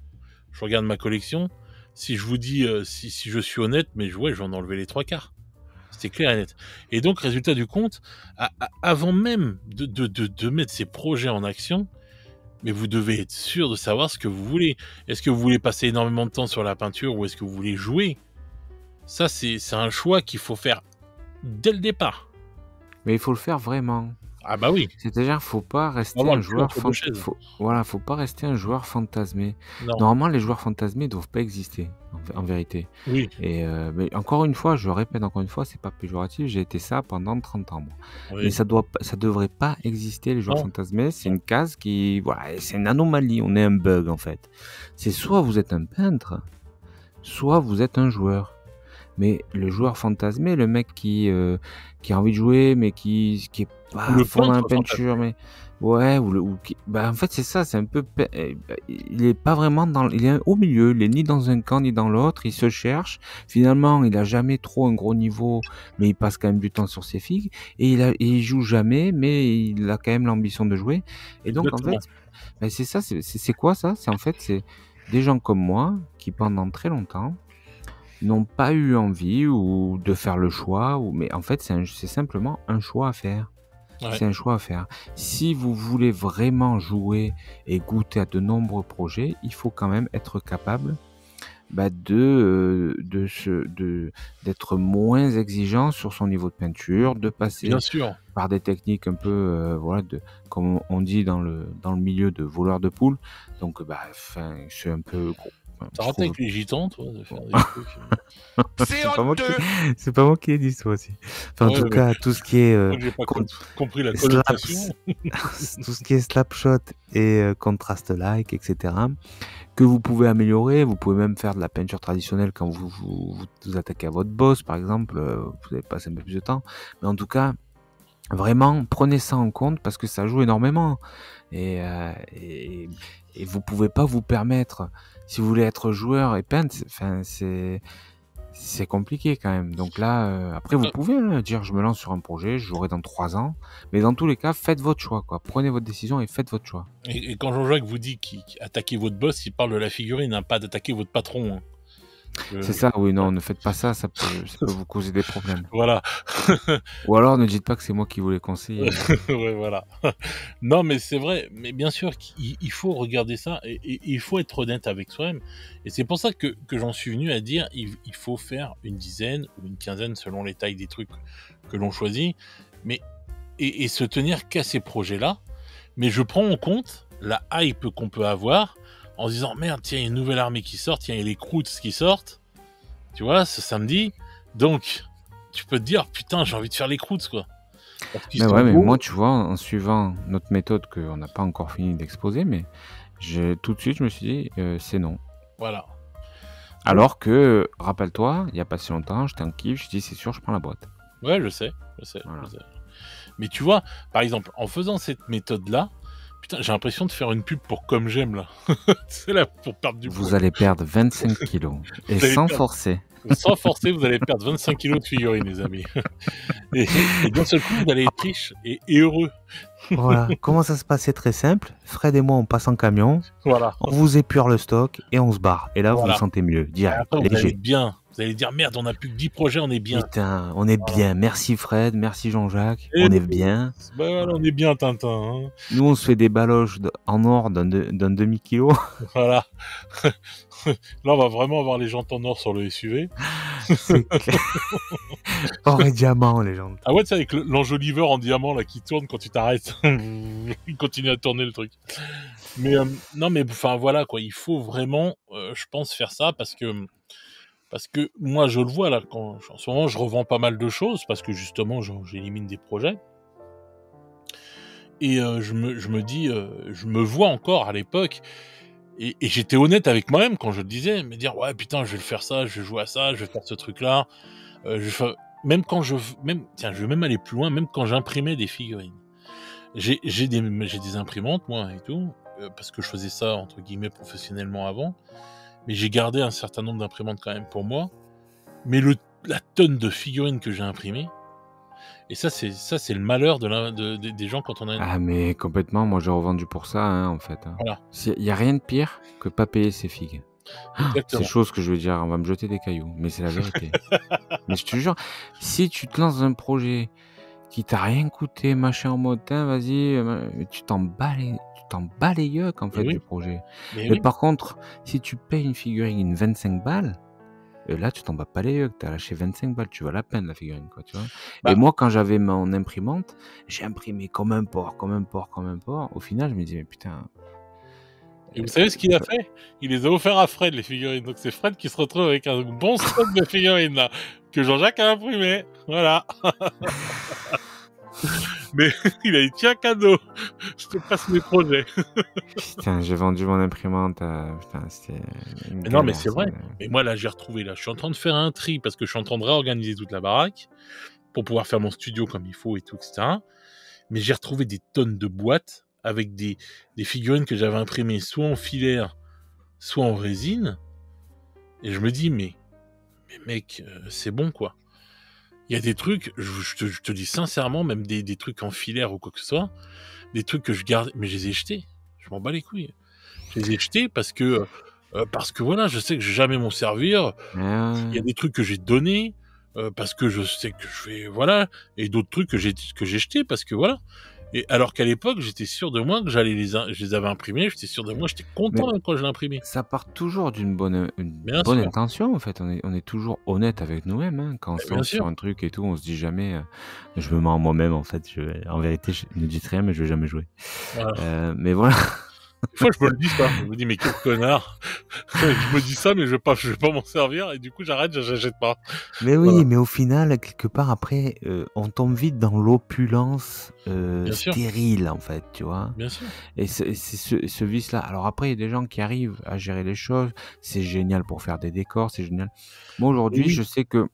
Je regarde ma collection. Si je vous dis, si je suis honnête, mais ouais, je vais en enlever les 3/4. C'est clair et net. Et donc, résultat du compte, avant même de mettre ces projets en action, mais vous devez être sûr de savoir ce que vous voulez. Est-ce que vous voulez passer énormément de temps sur la peinture ou est-ce que vous voulez jouer ? Ça, c'est un choix qu'il faut faire dès le départ. Mais il faut le faire vraiment. Ah bah oui. C'est-à-dire, faut pas rester Vraiment, un le cul joueur entre deux chaises. faut pas rester un joueur fantasmé. Non. Normalement, les joueurs fantasmés doivent pas exister, en vérité. Oui. Et mais encore une fois, je répète encore une fois, c'est pas péjoratif, j'ai été ça pendant 30 ans. Moi. Oui. Mais ça devrait pas exister, les joueurs Non. fantasmés. C'est une case qui, voilà, c'est une anomalie. On est un bug en fait. C'est soit vous êtes un peintre, soit vous êtes un joueur. Mais le joueur fantasmé, le mec qui a envie de jouer, mais qui est Ou pas à le fond dans la peintre peinture, fantasmé. mais ouais, en fait, c'est ça, c'est un peu, il est pas vraiment il est au milieu, il est ni dans un camp ni dans l'autre, il se cherche. Finalement, il a jamais trop un gros niveau, mais il passe quand même du temps sur ses figues, et il joue jamais, mais il a quand même l'ambition de jouer. Et donc, en fait, Exactement. ben, c'est ça, c'est quoi ça? C'est des gens comme moi qui, pendant très longtemps, n'ont pas eu envie ou de faire le choix, mais en fait, c'est simplement un choix à faire. Ouais. C'est un choix à faire. Si vous voulez vraiment jouer et goûter à de nombreux projets, il faut quand même être capable, bah, d'être moins exigeant sur son niveau de peinture, de Bien passer sûr. par des techniques un peu, voilà, comme on dit dans le milieu, de voleur de poule. Donc, bah, enfin, c'est un peu gros. Enfin, Tu je arrêté trouve. avec les gitans, toi, de faire des trucs. C'est honteux. C'est pas moi qui ai dit ça aussi. Enfin, en Ouais, tout mais cas, tout ce qui est moi que j'ai pas compris la connotation. slaps, tout ce qui est slapshot et contrast like, etc., que vous pouvez améliorer. Vous pouvez même faire de la peinture traditionnelle quand vous attaquez à votre boss, par exemple. Vous allez passer un peu plus de temps. Mais en tout cas, vraiment, prenez ça en compte parce que ça joue énormément. Et vous pouvez pas vous permettre, si vous voulez être joueur et peindre, c'est compliqué quand même. Donc là, après, vous pouvez dire, je me lance sur un projet, je jouerai dans 3 ans. Mais dans tous les cas, faites votre choix, quoi. Prenez votre décision et faites votre choix. Et quand Jean-Jacques vous dit qu'attaquer votre boss, il parle de la figurine, hein, pas d'attaquer votre patron. Hein. C'est ça, oui, non, ne faites pas ça, ça peut vous causer des problèmes. Voilà. Ou alors, ne dites pas que c'est moi qui vous les conseille. Ouais, voilà. Non, mais c'est vrai. Mais bien sûr qu'il faut regarder ça et il faut être honnête avec soi-même. Et c'est pour ça que j'en suis venu à dire il faut faire une dizaine ou une quinzaine selon les tailles des trucs que l'on choisit. Mais et se tenir qu'à ces projets-là. Mais je prends en compte la hype qu'on peut avoir en se disant merde, tiens, il y a une nouvelle armée qui sort, tiens, il y a les Croods qui sortent, tu vois, ce samedi. Donc, tu peux te dire, putain, j'ai envie de faire les Croods, quoi. Parce qu'ils Mais sont ouais, mais beaux. moi, tu vois, en suivant notre méthode qu'on n'a pas encore fini d'exposer, mais tout de suite, je me suis dit, c'est non. Voilà. Alors que, rappelle-toi, il y a pas si longtemps, j'étais en kiff, je dis, c'est sûr, je prends la boîte. Ouais, je sais. Voilà. Je sais. Mais tu vois, par exemple, en faisant cette méthode-là, putain, j'ai l'impression de faire une pub pour Comme J'aime, là. C'est là pour perdre du poids. Vous allez perdre 25 kilos. Et Vous allez sans perdre- forcer. Sans forcer, vous allez perdre 25 kilos de figurines, les amis. Et d'un seul coup, vous allez être riche et heureux. Voilà. Comment ça se passe? C'est très simple. Fred et moi, on passe en camion, Voilà. on vous épure le stock et on se barre. Et là, vous Voilà. vous sentez mieux, Et direct, après, vous allez léger. être bien. Vous allez dire, merde, on n'a plus que 10 projets, on est bien. Putain, on est bien. Merci Fred, merci Jean-Jacques. Et On est nous, bien. Bah voilà, on est bien, Tintin. Hein. Nous, on se fait des baloches en or d'un demi-kilo. Voilà. Là, on va vraiment avoir les jantes en or sur le SUV. C'est clair. Or et diamant, les gens. Ah ouais, tu sais, avec l'enjoliveur en diamant là qui tourne quand tu t'arrêtes. Il continue à tourner le truc. Mais non, mais enfin voilà quoi, il faut vraiment, je pense, faire ça parce que moi je le vois là, en ce moment je revends pas mal de choses parce que justement j'élimine des projets. Et je me dis, je me vois encore à l'époque, et j'étais honnête avec moi-même quand je le disais, me dire ouais putain je vais le faire ça, je vais jouer à ça, je vais faire ce truc-là. Même quand tiens, je vais même aller plus loin, même quand j'imprimais des figurines. J'ai des imprimantes moi et tout, parce que je faisais ça entre guillemets professionnellement avant, mais j'ai gardé un certain nombre d'imprimantes quand même pour moi. Mais la tonne de figurines que j'ai imprimées, et ça c'est le malheur des gens quand on a une... Ah, mais complètement, moi j'ai revendu pour ça, hein, en fait. Voilà, Il y a rien de pire que pas payer ses figues. C'est exactement. chose que je veux dire, on va me jeter des cailloux, mais c'est la vérité. Mais je te jure, si tu te lances dans un projet qui t'a rien coûté, machin en mode, vas-y, tu t'en bats les yeux en fait oui. du projet. Mais Mais oui, par contre, si tu payes une figurine 25 balles, là tu t'en bats pas les yeux, que t'as lâché 25 balles, tu vas la peine la figurine, quoi, tu vois. Bah. Et moi, quand j'avais mon imprimante, j'ai imprimé comme un porc. Au final, je me disais, mais putain, Et vous savez ce qu'il a fait? Il les a offerts à Fred, les figurines. Donc c'est Fred qui se retrouve avec un bon stock de figurines là, que Jean-Jacques a imprimé. Voilà. Mais il a dit tiens cadeau. Je te passe mes projets. Putain, j'ai vendu mon imprimante. Putain, c'était une Mais non, mais galère. c'est vrai. Mais moi, là, j'ai retrouvé. Là, je suis en train de faire un tri parce que je suis en train de réorganiser toute la baraque pour pouvoir faire mon studio comme il faut et tout, etc. Mais j'ai retrouvé des tonnes de boîtes avec des figurines que j'avais imprimées soit en filaire, soit en résine. Et je me dis, mais mec, c'est bon, quoi. Il y a des trucs, je te dis sincèrement, même des trucs en filaire ou quoi que ce soit, des trucs que je garde, mais je les ai jetés. Je m'en bats les couilles. Je les ai jetés parce que voilà, je sais que je vais jamais m'en servir. Il y a des trucs que j'ai donnés parce que je sais que je vais, voilà, et d'autres trucs que j'ai jetés parce que voilà. Et alors qu'à l'époque, j'étais sûr de moi que je les avais imprimés, j'étais sûr de moi, j'étais content même quand je l'ai imprimé. Ça part toujours d'une bonne Bien bonne sûr. intention, en fait. On est toujours honnête avec nous-mêmes, hein. Quand on se Bien lance sûr. sur un truc et tout, on se dit jamais je me mens en moi-même, en fait. En vérité, je ne dis rien, mais je vais jamais jouer. Voilà. Mais voilà. Des fois, je me le dis ça. Je me dis, mais quel connard. Je me dis ça, mais je vais pas m'en servir. Et du coup, j'arrête, j'achète pas. Mais oui, Voilà. mais au final, quelque part, après, on tombe vite dans l'opulence Bien sûr. stérile, en fait, tu vois. Bien sûr. Et c'est ce vice-là. Alors après, il y a des gens qui arrivent à gérer les choses. C'est génial pour faire des décors, c'est génial. Moi, aujourd'hui, Oui. je sais que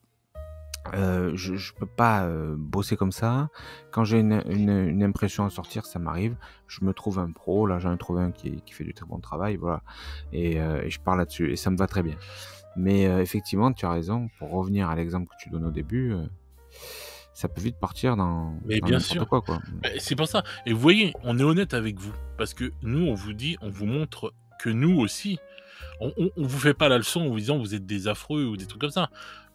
je peux pas bosser comme ça. Quand j'ai une impression à sortir, ça m'arrive. Je me trouve un pro. Là, j'en ai trouvé un qui fait du très bon travail, voilà. Et je pars là-dessus. Et ça me va très bien. Mais effectivement, tu as raison. Pour revenir à l'exemple que tu donnes au début, ça peut vite partir dans Mais dans bien n'importe sûr. quoi, quoi. C'est pour ça. Et vous voyez, on est honnête avec vous. Parce que nous, on vous dit, on vous montre que nous aussi, on vous fait pas la leçon en vous disant vous êtes des affreux ou des trucs comme ça.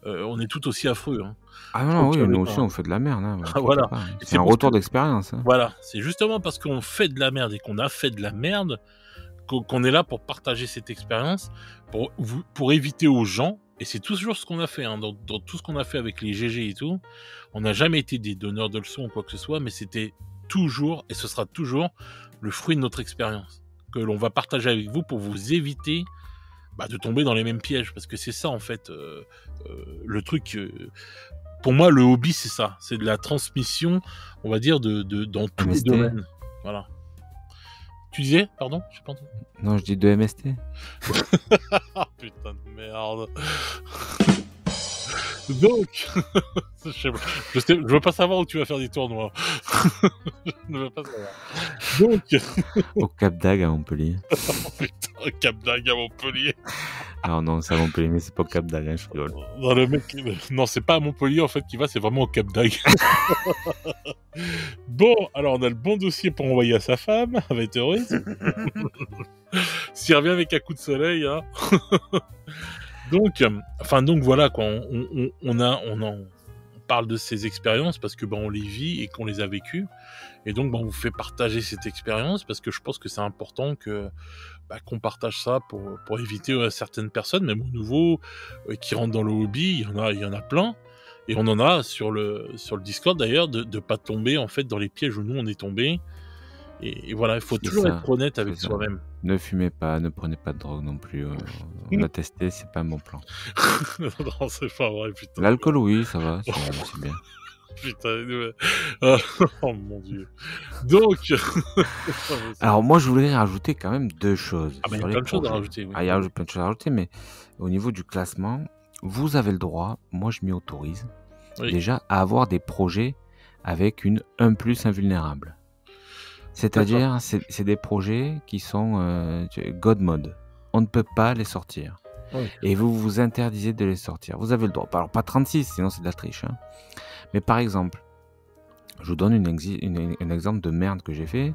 On est tout aussi affreux. Hein. Ah Je non, oui, nous confirme aussi, pas. on fait de la merde, hein, Ah, t'inquiète voilà. pas. Et C'est c'est un pour retour que, d'expérience, hein. voilà, c'est justement parce qu'on fait de la merde et qu'on a fait de la merde qu'on est là pour partager cette expérience, pour éviter aux gens, et c'est toujours ce qu'on a fait, hein, dans tout ce qu'on a fait avec les GG et tout, on n'a jamais été des donneurs de leçons ou quoi que ce soit, mais c'était toujours, et ce sera toujours, le fruit de notre expérience, que l'on va partager avec vous pour vous éviter de tomber dans les mêmes pièges, parce que c'est ça en fait, le truc... pour moi, le hobby, c'est ça. C'est de la transmission, on va dire, dans tous les MST. domaines. Voilà. Tu disais, pardon, je sais pas entendu. Non, je dis de MST. Ah putain de merde. Donc, je veux pas savoir où tu vas faire des tournois. Je ne veux pas savoir. Donc, Au Cap d'Agde à Montpellier. putain, Cap d'Agde à Montpellier. Alors non, c'est à Montpellier, mais c'est pas au Cap d'Agde, hein, je rigole. Non, le mec, non, c'est pas à Montpellier en fait qui va, c'est vraiment au Cap d'Agde. Bon, alors on a le bon dossier pour envoyer à sa femme, elle va être heureuse. S'il revient avec un coup de soleil, hein. Donc voilà quoi, on parle de ces expériences parce que on les vit et qu'on les a vécues, et donc on vous fait partager cette expérience parce que je pense que c'est important que qu'on partage ça pour éviter à certaines personnes, même aux nouveaux qui rentrent dans le hobby, il y en a plein, et on en a sur le Discord d'ailleurs, de pas tomber en fait dans les pièges où nous on est tombés. Et voilà, il faut C'est toujours ça, être honnête avec c'est ça. soi-même. Ne fumez pas, ne prenez pas de drogue non plus. On a testé, c'est pas un bon plan. Non, c'est pas vrai, putain. L'alcool, oui, ça va, c'est bien. Putain, oh mon dieu. Donc, Alors moi, je voulais rajouter quand même deux choses il y a sur les plein de choses à projets. rajouter. Oui. Ah, il y a plein de choses à rajouter, mais au niveau du classement, vous avez le droit, moi je m'y autorise, Oui. déjà à avoir des projets avec une 1+ invulnérable. C'est-à-dire, c'est des projets qui sont God mode. On ne peut pas les sortir. Oui. Et vous vous interdisez de les sortir. Vous avez le droit. Alors pas 36, sinon c'est de la triche. Hein. Mais par exemple, je vous donne un exemple de merde que j'ai fait.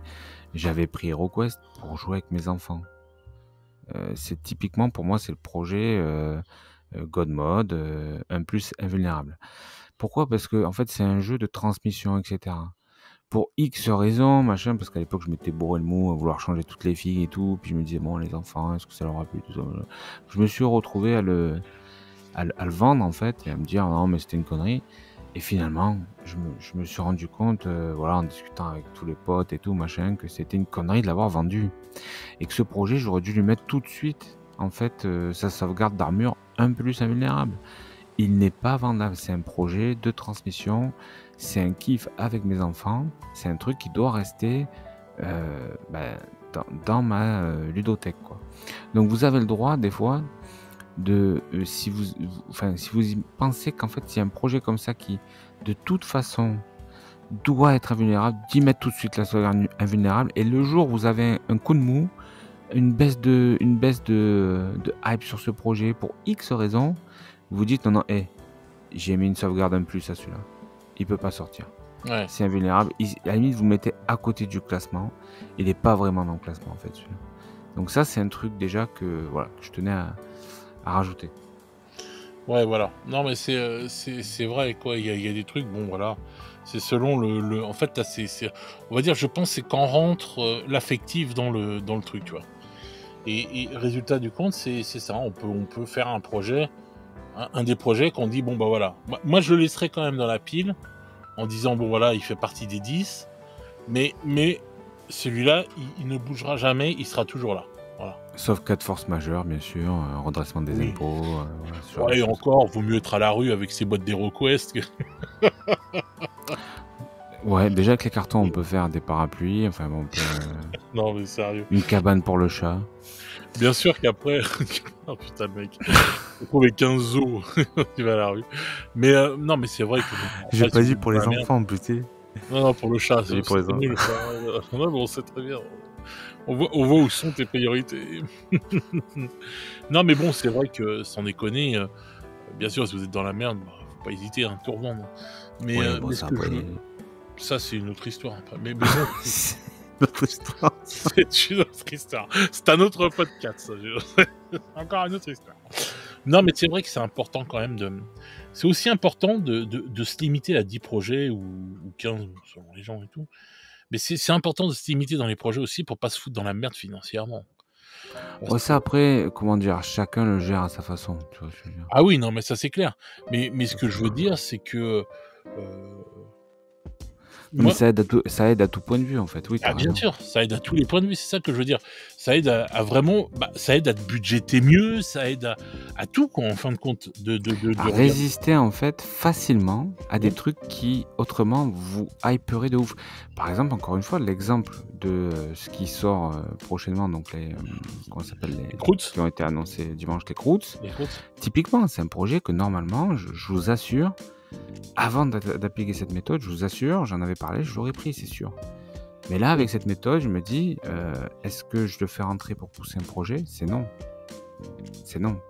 J'avais pris HeroQuest pour jouer avec mes enfants. C'est typiquement, pour moi, c'est le projet God mode, 1+ invulnérable. Pourquoi ? Parce que en fait, c'est un jeu de transmission, etc. Pour X raisons, machin, parce qu'à l'époque, je m'étais bourré le mou à vouloir changer toutes les filles et tout, puis je me disais, bon, les enfants, est-ce que ça leur a plu, tout ça. Je me suis retrouvé à le vendre, en fait, et à me dire, non, mais c'était une connerie. Et finalement, je me suis rendu compte, voilà, en discutant avec tous les potes et tout, machin, que c'était une connerie de l'avoir vendu. Et que ce projet, j'aurais dû lui mettre tout de suite, en fait, sa sauvegarde d'armure 1+ invulnérable. Il n'est pas vendable, c'est un projet de transmission, c'est un kiff avec mes enfants, c'est un truc qui doit rester ben, dans ma ludothèque, quoi. Donc vous avez le droit, des fois, si vous y pensez qu'en fait, il y a un projet comme ça qui, de toute façon, doit être invulnérable, d'y mettre tout de suite la sauvegarde invulnérable. Et le jour où vous avez un coup de mou, une baisse de hype sur ce projet pour X raisons, vous dites non, j'ai mis une sauvegarde en plus à celui-là. Il peut pas sortir. Ouais. C'est invulnérable. À la limite, vous mettez à côté du classement. Il n'est pas vraiment dans le classement, en fait, celui-là. Donc ça, c'est un truc déjà que je tenais à rajouter. Ouais, voilà. Non, mais c'est vrai, quoi. Il y a des trucs, bon, voilà. C'est selon en fait, là, on va dire, je pense, c'est quand rentre l'affectif dans le truc, tu vois. Et résultat du compte, c'est ça. On peut faire un projet, un des projets qu'on dit, bon, bah voilà. Moi, je le laisserai quand même dans la pile, en disant, bon, voilà, il fait partie des 10, mais celui-là, il ne bougera jamais, il sera toujours là. Voilà. Sauf cas de force majeure, bien sûr, redressement des Oui. impôts. Ouais, et encore, vaut mieux être à la rue avec ses boîtes d'HeroQuest que... Ouais, déjà avec les cartons, on peut faire des parapluies, enfin bon, on peut, Non, mais sérieux. une cabane pour le chat. Bien sûr qu'après... Oh putain, mec. Faut trouver 15 os, tu vas à la rue. Mais non, mais c'est vrai que... J'ai après, pas si dit vous pour êtes les dans la merde- enfants, putain. Non, pour le chat, J'ai dit pour les c'est nul, ça. Non, mais on sait très bien. On voit où sont tes priorités. Non, mais bon, c'est vrai que, sans déconner, bien sûr, si vous êtes dans la merde, bah, faut pas hésiter à tout revendre. Mais, Ouais, bon, mais ça, ce que après... ça, c'est une autre histoire. Après. Mais bon, c'est notre histoire. c'est une autre histoire. C'est un autre podcast, ça. Encore une autre histoire. Non, mais c'est vrai que c'est important quand même de... C'est aussi important de se limiter à 10 projets ou 15, selon les gens et tout. Mais c'est important de se limiter dans les projets aussi pour pas se foutre dans la merde financièrement. Parce Ouais, que- ça après, comment dire, chacun le gère à sa façon, tu vois ce que je veux dire. Ah oui, non, mais ça c'est clair. Mais ce que je veux dire, c'est que... Non, mais moi, ça aide à tout point de vue, en fait. Oui, t'as bien raison. sûr, ça aide à tous les points de vue, c'est ça que je veux dire. Ça aide à vraiment... ça aide à te budgéter mieux, ça aide à tout, quoi, en fin de compte. À regarder. résister, en fait, facilement à des Mhm. trucs qui, autrement, vous hyperaient de ouf. Par exemple, encore une fois, l'exemple de ce qui sort prochainement, donc comment ça s'appelle, Les croûtes. qui ont été annoncés dimanche, les croûtes. Les croûtes. Typiquement, c'est un projet que normalement, je vous assure, avant d'appliquer cette méthode, je vous assure, j'en avais parlé, je l'aurais pris, c'est sûr. Mais là, avec cette méthode, je me dis, est-ce que je le fais rentrer pour pousser un projet? C'est non. C'est non.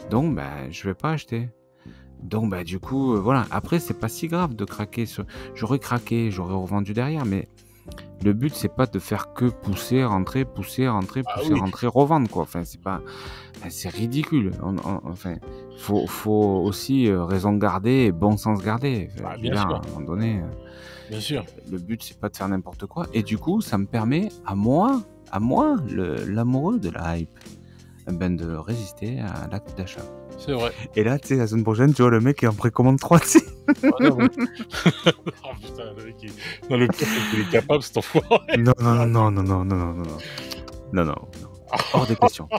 Donc, je vais pas acheter. Donc, du coup, voilà. Après, c'est pas si grave de craquer. J'aurais craqué, j'aurais revendu derrière, mais le but, c'est pas de faire que pousser, rentrer, pousser, rentrer, Ah pousser, oui. rentrer, revendre, quoi. Enfin, c'est pas... c'est ridicule. Enfin, faut aussi raison garder et bon sens garder. Enfin, Bien sûr. à un moment donné... Bien sûr. Le but, c'est pas de faire n'importe quoi. Et du coup, ça me permet, à moi, l'amoureux de la hype, de résister à l'acte d'achat. C'est vrai. Et là, tu sais, la semaine prochaine, tu vois le mec qui est en précommande 3, tu sais. Ah, non, mais... Oh putain, le mec, non, le pire, c'est qu'il est capable, cet enfoiré. Non. Hors des questions.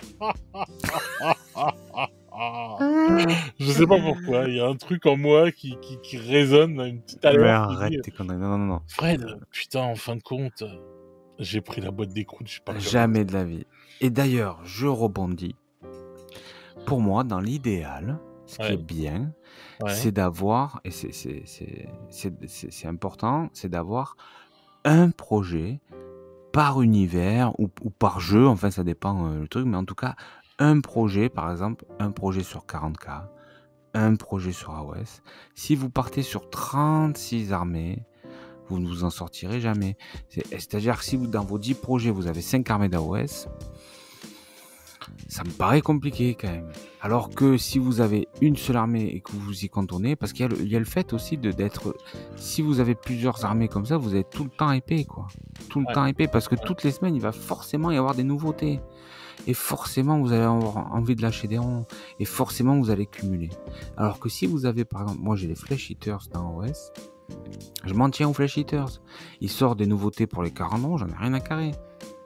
Je sais pas pourquoi, il y a un truc en moi qui résonne, une petite Mais alerte qui arrête dit, tes conneries. Non. Fred, putain, en fin de compte, j'ai pris la boîte d'écroute, je sais pas quoi. Jamais de la vie. Et d'ailleurs, je rebondis. Pour moi, dans l'idéal, ce qui est bien, c'est d'avoir, et c'est important, c'est d'avoir un projet par univers ou par jeu, enfin ça dépend le truc, mais en tout cas, un projet, par exemple, un projet sur 40K, un projet sur AOS. Si vous partez sur 36 armées, vous ne vous en sortirez jamais. C'est-à-dire que si dans vos 10 projets, vous avez 5 armées d'AOS, ça me paraît compliqué quand même. Alors que si vous avez une seule armée et que vous y contournez, parce qu'il y a le fait aussi d'être... Si vous avez plusieurs armées comme ça, vous êtes tout le temps épais, quoi. Tout le temps épais, parce que toutes les semaines, il va forcément y avoir des nouveautés. Et forcément, vous allez avoir envie de lâcher des ronds. Et forcément, vous allez cumuler. Alors que si vous avez, par exemple, moi j'ai les Flesh Eaters dans OS, je m'en tiens aux Flesh Eaters. Il sort des nouveautés pour les 40 ronds, j'en ai rien à carrer.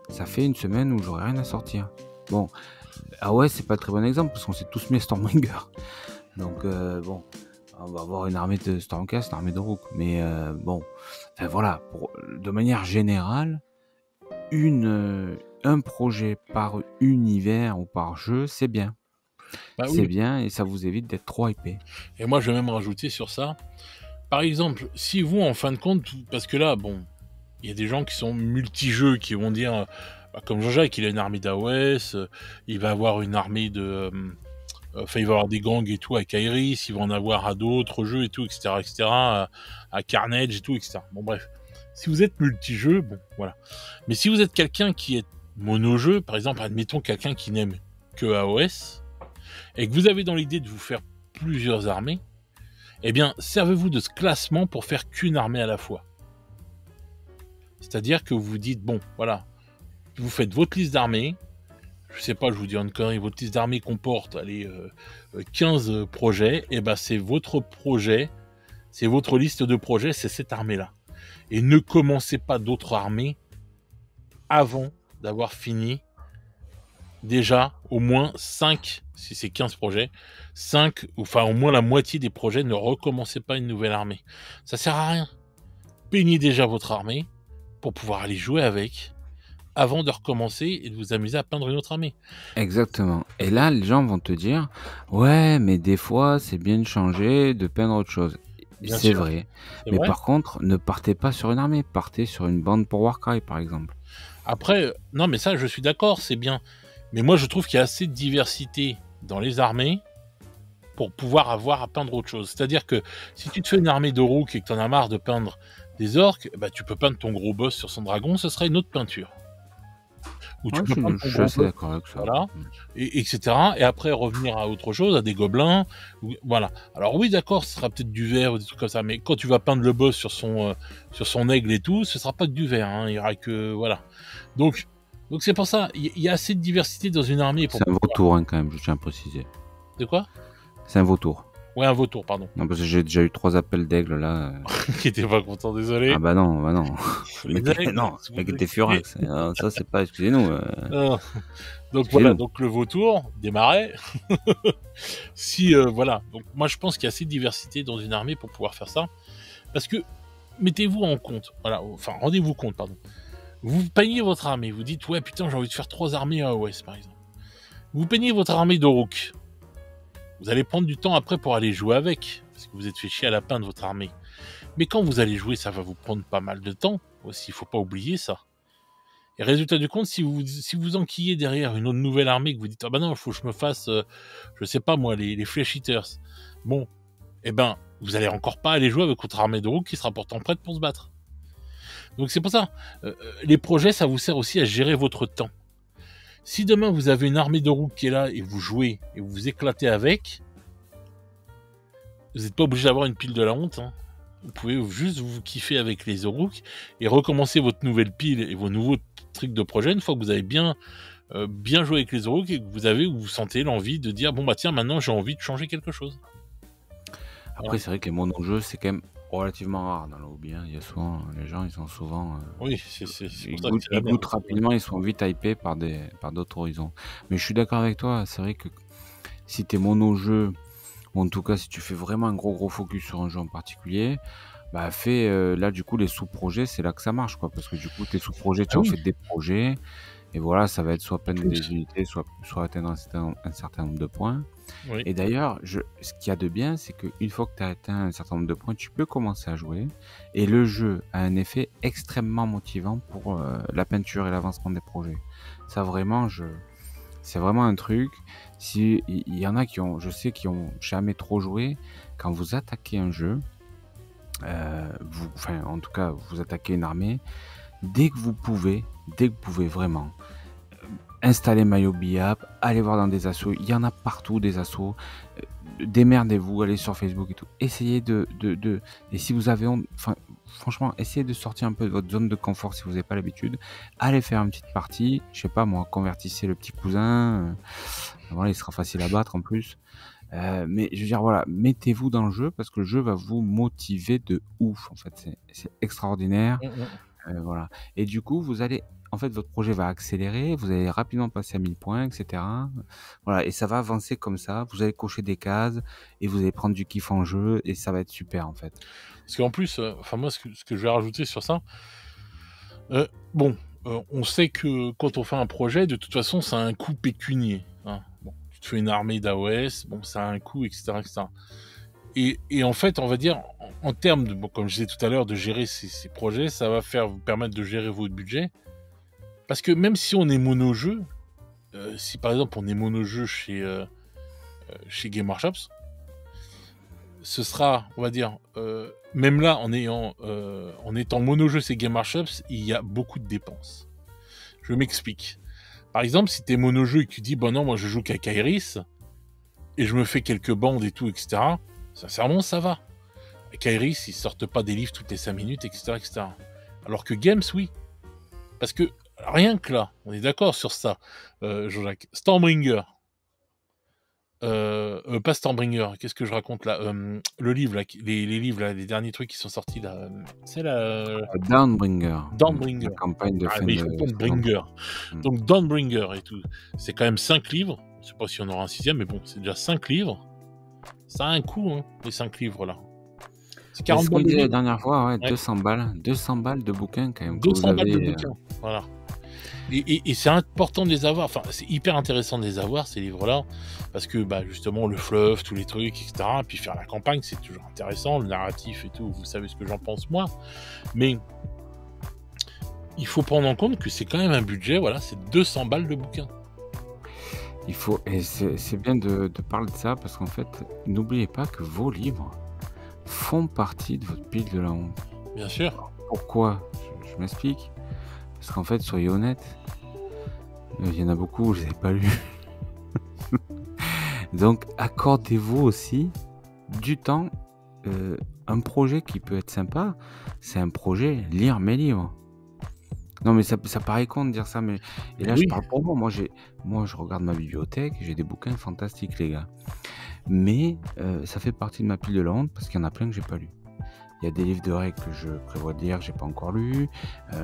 Ça fait une semaine où j'aurai rien à sortir. Bon, AOS c'est pas le très bon exemple parce qu'on s'est tous mis Stormbringer. Donc bon, on va avoir une armée de Stormcast, une armée de Rook. Mais bon, enfin voilà, de manière générale, un projet par univers ou par jeu, c'est bien. Bah C'est oui. bien et ça vous évite d'être trop hypé. Et moi, je vais même rajouter sur ça. Par exemple, si vous, en fin de compte, parce que là, bon, il y a des gens qui sont multi-jeux, qui vont dire, comme Jean-Jacques, il a une armée d'AOS, il va avoir une armée de... Enfin, il va avoir des gangs et tout à Kairis, il va en avoir à d'autres jeux et tout, etc., à Carnage et tout, etc. Bon, bref. Si vous êtes multi-jeu, bon, voilà. Mais si vous êtes quelqu'un qui est mono-jeu, par exemple, admettons quelqu'un qui n'aime que AOS, et que vous avez dans l'idée de vous faire plusieurs armées, eh bien, servez-vous de ce classement pour faire qu'une armée à la fois. C'est-à-dire que vous vous dites, bon, voilà, vous faites votre liste d'armées, je sais pas, je vous dis une connerie, votre liste d'armées comporte, 15 projets, et ben c'est votre projet, c'est votre liste de projets, c'est cette armée-là. Et ne commencez pas d'autres armées avant d'avoir fini déjà au moins 5, si c'est 15 projets, 5, enfin au moins la moitié des projets, ne recommencez pas une nouvelle armée. Ça sert à rien. Peignez déjà votre armée pour pouvoir aller jouer avec avant de recommencer et de vous amuser à peindre une autre armée. Exactement. Et là, les gens vont te dire, ouais, mais des fois, c'est bien de changer, de peindre autre chose. Bien C'est sûr, vrai. c'est Mais vrai. par contre, ne partez pas sur une armée, partez sur une bande pour Warcry, par exemple. Après, non, mais ça, je suis d'accord, c'est bien. Mais moi, je trouve qu'il y a assez de diversité dans les armées pour pouvoir avoir à peindre autre chose. C'est-à-dire que si tu te fais une armée d'Oruk et que tu en as marre de peindre des orques, bah, tu peux peindre ton gros boss sur son dragon, ce serait une autre peinture. Ou tu Ouais, peux peindre je ton suis gros assez boss, d'accord avec ça. voilà, etc. Et après revenir à autre chose, à des gobelins, voilà. Alors oui, d'accord, ce sera peut-être du vert ou des trucs comme ça, mais quand tu vas peindre le boss sur son aigle et tout, ce sera pas que du vert, hein, il y aura que, voilà. Donc c'est pour ça, il y a assez de diversité dans une armée pour C'est un pouvoir... vautour, hein, quand même, je tiens à préciser. De quoi? C'est un vautour. Ouais, un vautour, pardon. Non, parce que j'ai déjà eu 3 appels d'aigle, là. Qui était pas content, désolé. Ah bah non, bah non. Les Mais aigles, non, si le vous mec était excusez. furax. Ça, c'est pas... Excusez-nous. Non. Donc Excusez-nous. voilà, donc le vautour, des marais. Si, voilà. Donc moi je pense qu'il y a assez de diversité dans une armée pour pouvoir faire ça. Parce que, mettez-vous en compte, voilà, enfin rendez-vous compte, pardon. Vous peignez votre armée, vous dites, ouais putain, j'ai envie de faire 3 armées à OS par exemple. Vous peignez votre armée d'Oruk. Vous allez prendre du temps après pour aller jouer avec, parce que vous êtes fait chier à la peindre votre armée. Mais quand vous allez jouer, ça va vous prendre pas mal de temps aussi, il faut pas oublier ça. Et résultat du compte, si vous enquillez derrière une autre nouvelle armée, que vous dites, ah bah non, il faut que je me fasse, je sais pas moi, les Flesh Eaters. Bon, eh ben, vous allez encore pas aller jouer avec votre armée de roues qui sera pourtant prête pour se battre. Donc c'est pour ça, les projets, ça vous sert aussi à gérer votre temps. Si demain vous avez une armée de roues qui est là et vous jouez et vous vous éclatez avec, vous n'êtes pas obligé d'avoir une pile de la honte, hein. Vous pouvez juste vous kiffer avec les Oruk et recommencer votre nouvelle pile et vos nouveaux trucs de projet une fois que vous avez bien joué avec les Oruk et que vous sentez l'envie de dire bon bah tiens maintenant j'ai envie de changer quelque chose. Après, Voilà. c'est vrai que les mono-jeux, c'est quand même relativement rare dans le hobby, hein. Il y a souvent... les gens, ils sont souvent... Oui, c'est pour ils ça que c'est la merde. goûtent rapidement, ils sont vite hypés par d'autres horizons. Mais je suis d'accord avec toi, c'est vrai que si t'es mono-jeu, ou en tout cas si tu fais vraiment un gros focus sur un jeu en particulier, bah fais là du coup les sous-projets, c'est là que ça marche, quoi, parce que du coup tes sous-projets, tu Ah en oui, fais des projets, et voilà, ça va être soit peindre plus. des unités, soit atteindre un certain nombre de points. Oui. Et d'ailleurs, ce qu'il y a de bien, c'est qu'une fois que tu as atteint un certain nombre de points, tu peux commencer à jouer. Et le jeu a un effet extrêmement motivant pour la peinture et l'avancement des projets. Ça vraiment, c'est vraiment un truc. Si il y en a qui ont, je sais, qui ont jamais trop joué, quand vous attaquez un jeu, enfin, en tout cas, vous attaquez une armée, dès que vous pouvez vraiment, installez MyOBApp, allez voir dans des assos, il y en a partout des assos, démerdez-vous, allez sur Facebook et tout, essayez et si vous avez honte, enfin, franchement, essayez de sortir un peu de votre zone de confort si vous n'avez pas l'habitude, allez faire une petite partie, je sais pas moi, convertissez le petit cousin, voilà, il sera facile à battre en plus, mais je veux dire, voilà, mettez-vous dans le jeu parce que le jeu va vous motiver de ouf, en fait, c'est extraordinaire. Voilà. Et du coup, en fait, votre projet va accélérer, vous allez rapidement passer à 1000 points, etc. Voilà. Et ça va avancer comme ça. Vous allez cocher des cases et vous allez prendre du kiff en jeu et ça va être super, en fait. Parce qu'en plus, enfin moi ce que je vais rajouter sur ça, bon, on sait que quand on fait un projet, de toute façon, ça a un coût pécunier, hein. Bon, tu te fais une armée d'AOS, bon, ça a un coût, et cetera, et cetera. Et en fait, on va dire, en termes de, bon, comme je disais tout à l'heure, de gérer ces projets, ça va vous permettre de gérer votre budget. Parce que même si on est monojeu, si par exemple on est monojeu chez Game Workshops, ce sera, on va dire, même là, en étant monojeu chez Game Workshops, il y a beaucoup de dépenses. Je m'explique. Par exemple, si t'es monojeu et que tu dis, bon non, moi je joue qu'à Kairis, et je me fais quelques bandes et tout, etc., sincèrement, ça va. À Kairis, ils sortent pas des livres toutes les 5 minutes, etc., etc. Alors que Games, oui. Parce que, rien que là, on est d'accord sur ça, Jean-Jacques. Stormbringer. Pas Stormbringer, qu'est-ce que je raconte là, le livre, là, les livres, là, les derniers trucs qui sont sortis, là, c'est la... Dawnbringer. Dawnbringer. La campagne de fin mais il faut de pas de Bringer. Mm. Donc Dawnbringer et tout, c'est quand même 5 livres. Je sais pas si on aura un 6e, mais bon, c'est déjà 5 livres. Ça a un coût, hein, les 5 livres là. C'est 40 ce qu'on balles de disait la livre. dernière fois, ouais, Ouais. 200 balles. 200 balles de bouquins quand même. Que 200 vous balles de avez, bouquins. Voilà. Et c'est important de les avoir, enfin, c'est hyper intéressant de les avoir, ces livres-là, parce que, bah, justement, le fluff, tous les trucs, etc., puis faire la campagne, c'est toujours intéressant, le narratif et tout, vous savez ce que j'en pense, moi. Mais il faut prendre en compte que c'est quand même un budget, voilà, c'est 200 balles de bouquins. il faut, et c'est bien de parler de ça parce qu'en fait, n'oubliez pas que vos livres font partie de votre pile de la honte. Bien sûr. Pourquoi? Je m'explique. Parce qu'en fait, soyez honnête, il y en a beaucoup, je les ai pas lus. Donc, accordez-vous aussi du temps. Un projet qui peut être sympa, c'est un projet lire mes livres. Non, mais ça paraît con de dire ça, mais et là, Oui. je parle pour moi. Moi, je regarde ma bibliothèque, j'ai des bouquins fantastiques, les gars. Mais ça fait partie de ma pile de la honte parce qu'il y en a plein que j'ai pas lu. Il y a des livres de règles que je prévois de lire, que j'ai pas encore lu.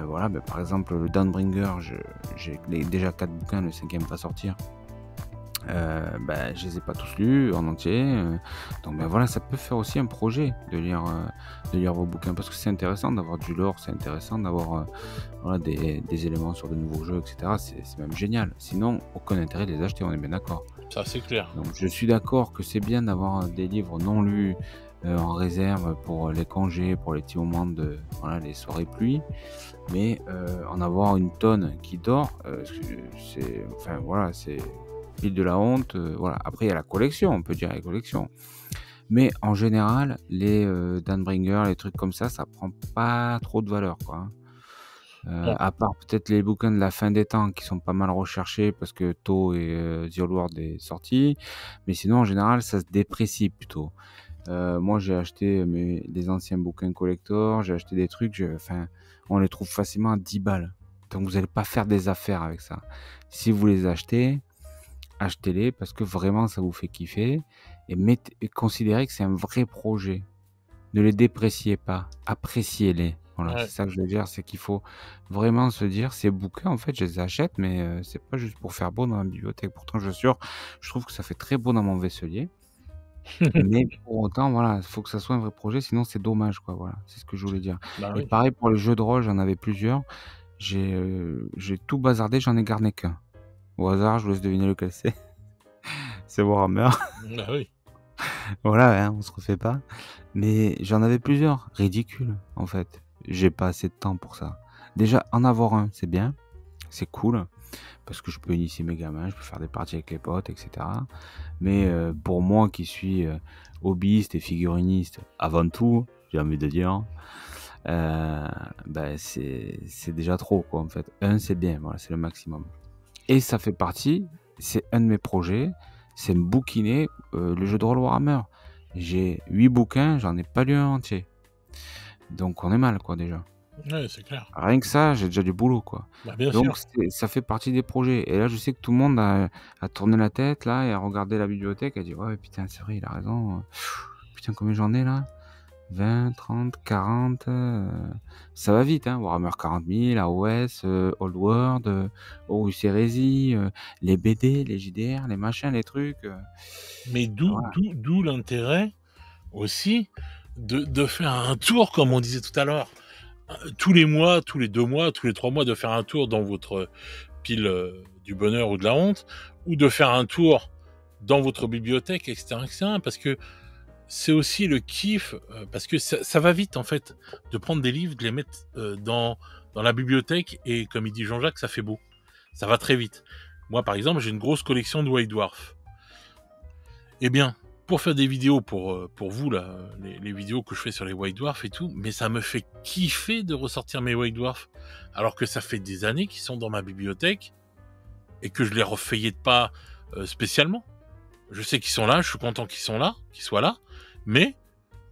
Voilà, ben, par exemple, le Dawnbringer, j'ai déjà 4 bouquins, le 5e va sortir. Ben, je les ai pas tous lus en entier. Donc ben voilà, ça peut faire aussi un projet de lire vos bouquins parce que c'est intéressant d'avoir du lore, c'est intéressant d'avoir voilà, des éléments sur de nouveaux jeux, etc. C'est même génial. Sinon, aucun intérêt de les acheter, on est bien d'accord. Ça, c'est clair. Donc je suis d'accord que c'est bien d'avoir des livres non lus en réserve pour les congés, pour les petits moments de voilà, les soirées pluie, mais en avoir une tonne qui dort, c'est enfin voilà, c'est pile de la honte. Voilà. Après il y a la collection, on peut dire la collection, mais en général les Dawnbringer, les trucs comme ça prend pas trop de valeur, quoi, hein. Non. À part peut-être les bouquins de la fin des temps qui sont pas mal recherchés parce que To et The Old World est sorti, mais sinon en général ça se déprécie plutôt. Moi j'ai acheté des anciens bouquins collector, j'ai acheté des trucs, enfin on les trouve facilement à 10 balles. Donc vous n'allez pas faire des affaires avec ça. Si vous les achetez, achetez-les parce que vraiment ça vous fait kiffer et considérez que c'est un vrai projet. Ne les dépréciez pas, appréciez-les. Voilà, Ouais. c'est ça que je veux dire, c'est qu'il faut vraiment se dire, ces bouquins, en fait, je les achète, mais c'est pas juste pour faire beau dans la bibliothèque. Pourtant, je trouve que ça fait très beau dans mon vaisselier. Mais pour autant, voilà, il faut que ça soit un vrai projet, sinon c'est dommage, quoi. Voilà, c'est ce que je voulais dire. Bah Et oui. pareil pour les jeux de rôle, j'en avais plusieurs. J'ai tout bazardé, j'en ai gardé qu'un. Au hasard, je vous laisse deviner lequel c'est. C'est Warhammer. Bah oui. Voilà, hein, on se refait pas. Mais j'en avais plusieurs, ridicules en fait. J'ai pas assez de temps pour ça. Déjà, en avoir un, c'est bien, c'est cool, parce que je peux initier mes gamins, je peux faire des parties avec les potes, etc. Mais pour moi qui suis hobbyiste et figuriniste avant tout, j'ai envie de dire, ben c'est déjà trop, quoi, en fait. Un, c'est bien, voilà, c'est le maximum. Et ça fait partie, c'est un de mes projets, c'est me bouquiner le jeu de rôle Warhammer. J'ai 8 bouquins, j'en ai pas lu un entier. Donc on est mal, quoi, déjà. Ouais, c'est clair. Rien que ça, j'ai déjà du boulot, quoi. Bah, bien Donc sûr. ça fait partie des projets. Et là, je sais que tout le monde a tourné la tête, là, et a regardé la bibliothèque, et a dit, ouais, putain, c'est vrai, il a raison. Putain, combien j'en ai, là? 20, 30, 40... ça va vite, hein. Warhammer 40 000, AOS, Old World, Horus Heresy, les BD, les JDR, les machins, les trucs. Mais d'où l'intérêt aussi de faire un tour, comme on disait tout à l'heure, tous les mois, tous les 2 mois, tous les 3 mois, de faire un tour dans votre pile du bonheur ou de la honte, ou de faire un tour dans votre bibliothèque, etc., etc., parce que c'est aussi le kiff, parce que ça va vite, en fait, de prendre des livres, de les mettre dans la bibliothèque, et comme il dit Jean-Jacques, ça fait beau. Ça va très vite. Moi, par exemple, j'ai une grosse collection de White Dwarf. Eh bien, pour faire des vidéos pour vous, là, les vidéos que je fais sur les White Dwarf et tout, mais ça me fait kiffer de ressortir mes White Dwarf, alors que ça fait des années qu'ils sont dans ma bibliothèque, et que je les refeuillette pas spécialement. Je sais qu'ils sont là, je suis content qu'ils soient là, mais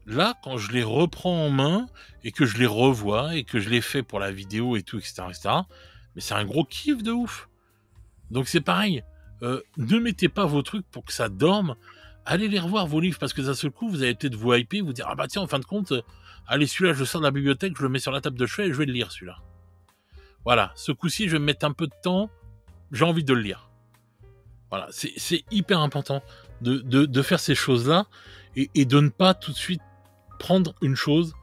là, quand je les reprends en main, et que je les revois, et que je les fais pour la vidéo et tout, etc., mais c'est un gros kiff de ouf. Donc c'est pareil, ne mettez pas vos trucs pour que ça dorme, allez les revoir vos livres, parce que d'un seul coup, vous allez peut-être vous hyper, vous dire, ah bah tiens, en fin de compte, allez, celui-là, je le sors de la bibliothèque, je le mets sur la table de chevet et je vais le lire, celui-là. Voilà, ce coup-ci, je vais me mettre un peu de temps, j'ai envie de le lire. Voilà, c'est hyper important de faire ces choses-là, et de ne pas tout de suite prendre une chose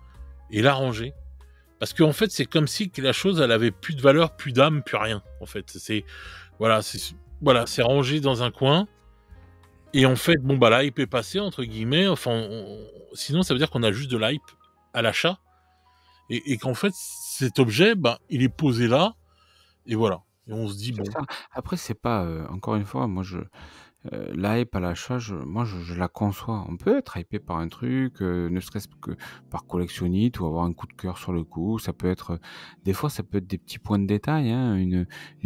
et la ranger. Parce qu'en fait, c'est comme si la chose, elle avait plus de valeur, plus d'âme, plus rien. En fait, voilà, c'est rangé dans un coin. Et en fait, bon, bah, la hype est passée, entre guillemets. Enfin, sinon, ça veut dire qu'on a juste de la hype à l'achat. Et qu'en fait, cet objet, bah, il est posé là. Et voilà. Et on se dit, bon. C'est ça. Après, c'est pas, encore une fois, moi, la hype à l'achat, je la conçois. On peut être hypé par un truc, ne serait-ce que par collectionnite ou avoir un coup de cœur sur le coup. Ça peut être, des fois, ça peut être des petits points de détail, hein, une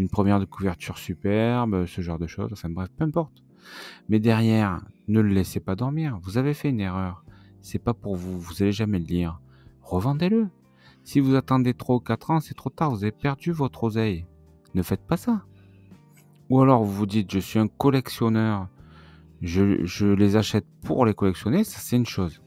première de couverture superbe, ce genre de choses. Enfin bref, peu importe. Mais derrière, ne le laissez pas dormir. Vous avez fait une erreur. C'est pas pour vous. Vous allez jamais le lire. Revendez-le. Si vous attendez 3 ou 4 ans, c'est trop tard. Vous avez perdu votre oseille. Ne faites pas ça. Ou alors vous vous dites, je suis un collectionneur. Je les achète pour les collectionner. Ça, c'est une chose.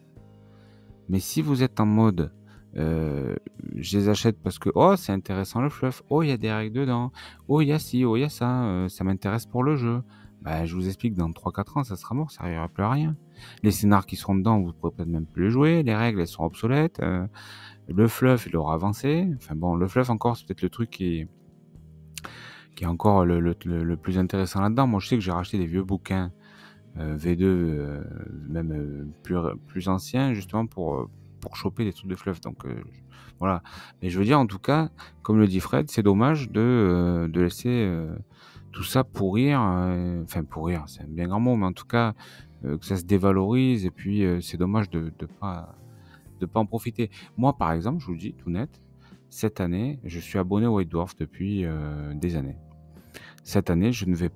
Mais si vous êtes en mode, je les achète parce que, oh, c'est intéressant le fluff. Oh, il y a des règles dedans. Oh, il y a ci, oh, il y a ça. Ça m'intéresse pour le jeu. Bah, je vous explique, dans 3-4 ans, ça sera mort, ça n'arrivera plus à rien. Les scénars qui seront dedans, vous ne pourrez peut-être même plus les jouer. Les règles, elles sont obsolètes. Le fluff, il aura avancé. Enfin bon, le fluff encore, c'est peut-être le truc qui est encore le plus intéressant là-dedans. Moi, je sais que j'ai racheté des vieux bouquins V2, même plus anciens, justement pour choper des trucs de fluff. Donc voilà. Mais je veux dire, en tout cas, comme le dit Fred, c'est dommage de laisser tout ça pourrir. Enfin, pourrir, c'est un bien grand mot, mais en tout cas, que ça se dévalorise. Et puis, c'est dommage de pas en profiter. Moi, par exemple, je vous le dis tout net, cette année, je suis abonné au White Dwarf depuis des années. Cette année, je ne vais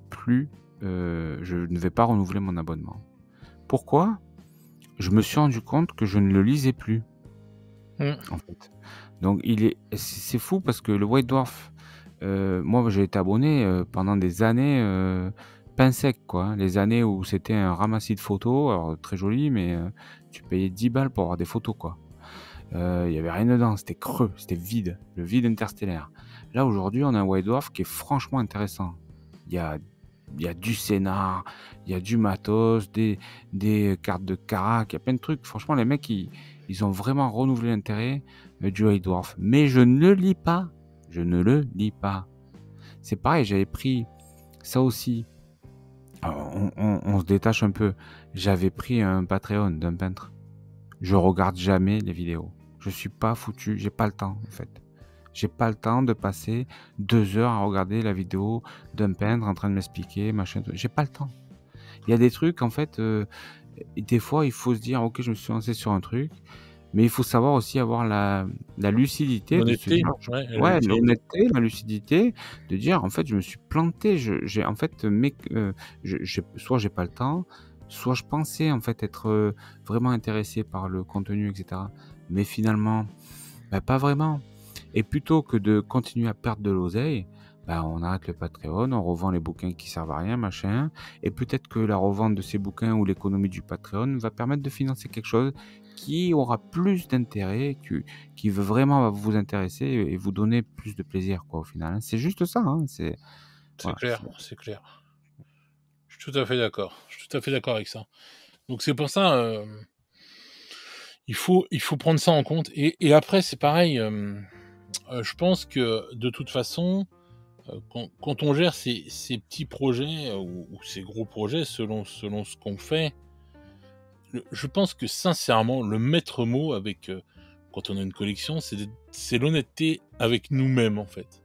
pas renouveler mon abonnement. Pourquoi ? Je me suis rendu compte que je ne le lisais plus, en fait. Donc, c'est fou parce que le White Dwarf, moi, j'ai été abonné pendant des années pain sec, quoi. Hein. Les années où c'était un ramassis de photos, alors très joli, mais tu payais 10 balles pour avoir des photos, quoi. Il n'y avait rien dedans, c'était creux, c'était vide, le vide interstellaire. Là, aujourd'hui, on a un White Dwarf qui est franchement intéressant. Il y a du scénar, il y a du matos, des cartes de carac, il y a plein de trucs. Franchement, les mecs, ils ont vraiment renouvelé l'intérêt du White Dwarf. Mais je ne le lis pas. Je ne le lis pas. C'est pareil, j'avais pris ça aussi. Alors, on se détache un peu. J'avais pris un Patreon d'un peintre. Je regarde jamais les vidéos. Je suis pas foutu, j'ai pas le temps en fait. J'ai pas le temps de passer 2 heures à regarder la vidéo d'un peintre en train de m'expliquer, machin. J'ai pas le temps. Il y a des trucs en fait, des fois il faut se dire ok je me suis lancé sur un truc, mais il faut savoir aussi avoir la lucidité de se dire ouais l'honnêteté, la lucidité de dire en fait je me suis planté, j'ai en fait soit j'ai pas le temps, soit je pensais en fait être vraiment intéressé par le contenu etc. Mais finalement pas vraiment. Et plutôt que de continuer à perdre de l'oseille, on arrête le Patreon, on revend les bouquins qui servent à rien, machin. Et peut-être que la revente de ces bouquins ou l'économie du Patreon va permettre de financer quelque chose qui aura plus d'intérêt, qui veut vraiment vous intéresser et vous donner plus de plaisir, quoi, au final. C'est juste ça, hein. C'est clair, c'est clair. Je suis tout à fait d'accord. Je suis tout à fait d'accord avec ça. Donc c'est pour ça, Il faut prendre ça en compte et après c'est pareil, je pense que de toute façon, quand on gère ces petits projets, ou ces gros projets selon ce qu'on fait, je pense que sincèrement le maître mot quand on a une collection, c'est l'honnêteté avec nous-mêmes, en fait.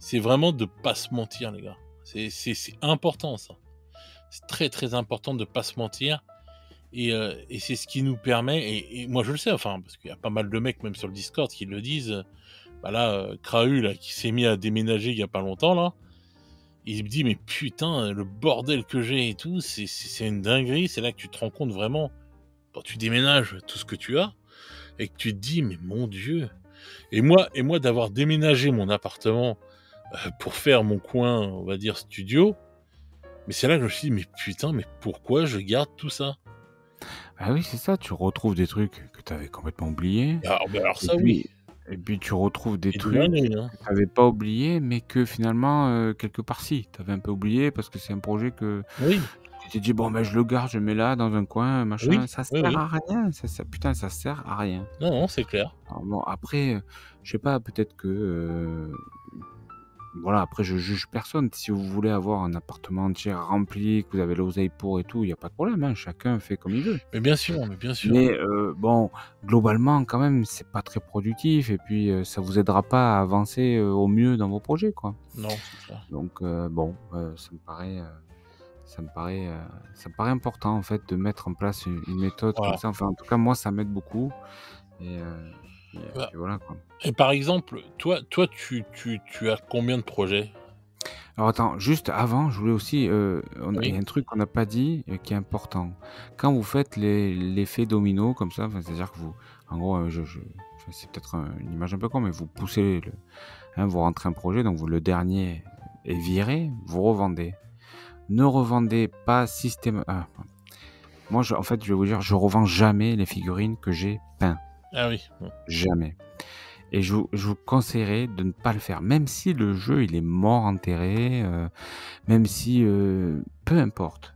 C'est vraiment de pas se mentir, les gars. C'est important ça. C'est très, très important de pas se mentir et c'est ce qui nous permet et moi je le sais, enfin, parce qu'il y a pas mal de mecs même sur le Discord qui le disent, bah là, Krahu là qui s'est mis à déménager il y a pas longtemps là, il me dit: «Mais putain, le bordel que j'ai et tout, c'est une dinguerie». C'est là que tu te rends compte vraiment, quand tu déménages, tout ce que tu as et que tu te dis: «Mais mon Dieu». Et moi d'avoir déménagé mon appartement, pour faire mon coin, on va dire studio, mais c'est là que je me suis dit: «Mais putain, mais pourquoi je garde tout ça?» Ah oui, c'est ça, tu retrouves des trucs que tu avais complètement oubliés Alors et ça oui, puis tu retrouves des et des trucs dingueries, hein. que tu avais pas oubliés, mais que finalement, quelque part si, tu avais un peu oublié parce que c'est un projet que Oui, tu t'es dit: «Bon, ben, je le garde, je le mets là dans un coin, oui, machin, ça oui, sert oui. à rien, ça putain, ça sert à rien». Non, non, c'est clair. Alors bon, après, je sais pas, peut-être que, voilà, après je juge personne. Si vous voulez avoir un appartement entier rempli, que vous avez l'oseille pour et tout, il y a pas de problème, hein, chacun fait comme il veut. Mais bien sûr, mais bien sûr. Mais bon, globalement, quand même, c'est pas très productif et puis, ça vous aidera pas à avancer, au mieux dans vos projets, quoi. Non, c'est clair. Donc bon, ça me paraît, ça me paraît important, en fait, de mettre en place une méthode comme Voilà. ça. Enfin, en tout cas, moi, ça m'aide beaucoup et Bah puis voilà, quoi. et par exemple, toi, tu as combien de projets? Alors attends, juste avant, je voulais aussi, il y a Oui, un truc qu'on n'a pas dit, qui est important. Quand vous faites l'effet domino comme ça, enfin, c'est-à-dire que vous en gros, enfin, c'est peut-être une image un peu con, mais vous poussez vous rentrez un projet, donc le dernier est viré, vous revendez. Ne revendez pas moi, en fait, je vais vous dire, je revends jamais les figurines que j'ai peintes, ah oui, mmh. jamais. Et je vous conseillerais de ne pas le faire, même si le jeu, il est mort enterré, même si, peu importe.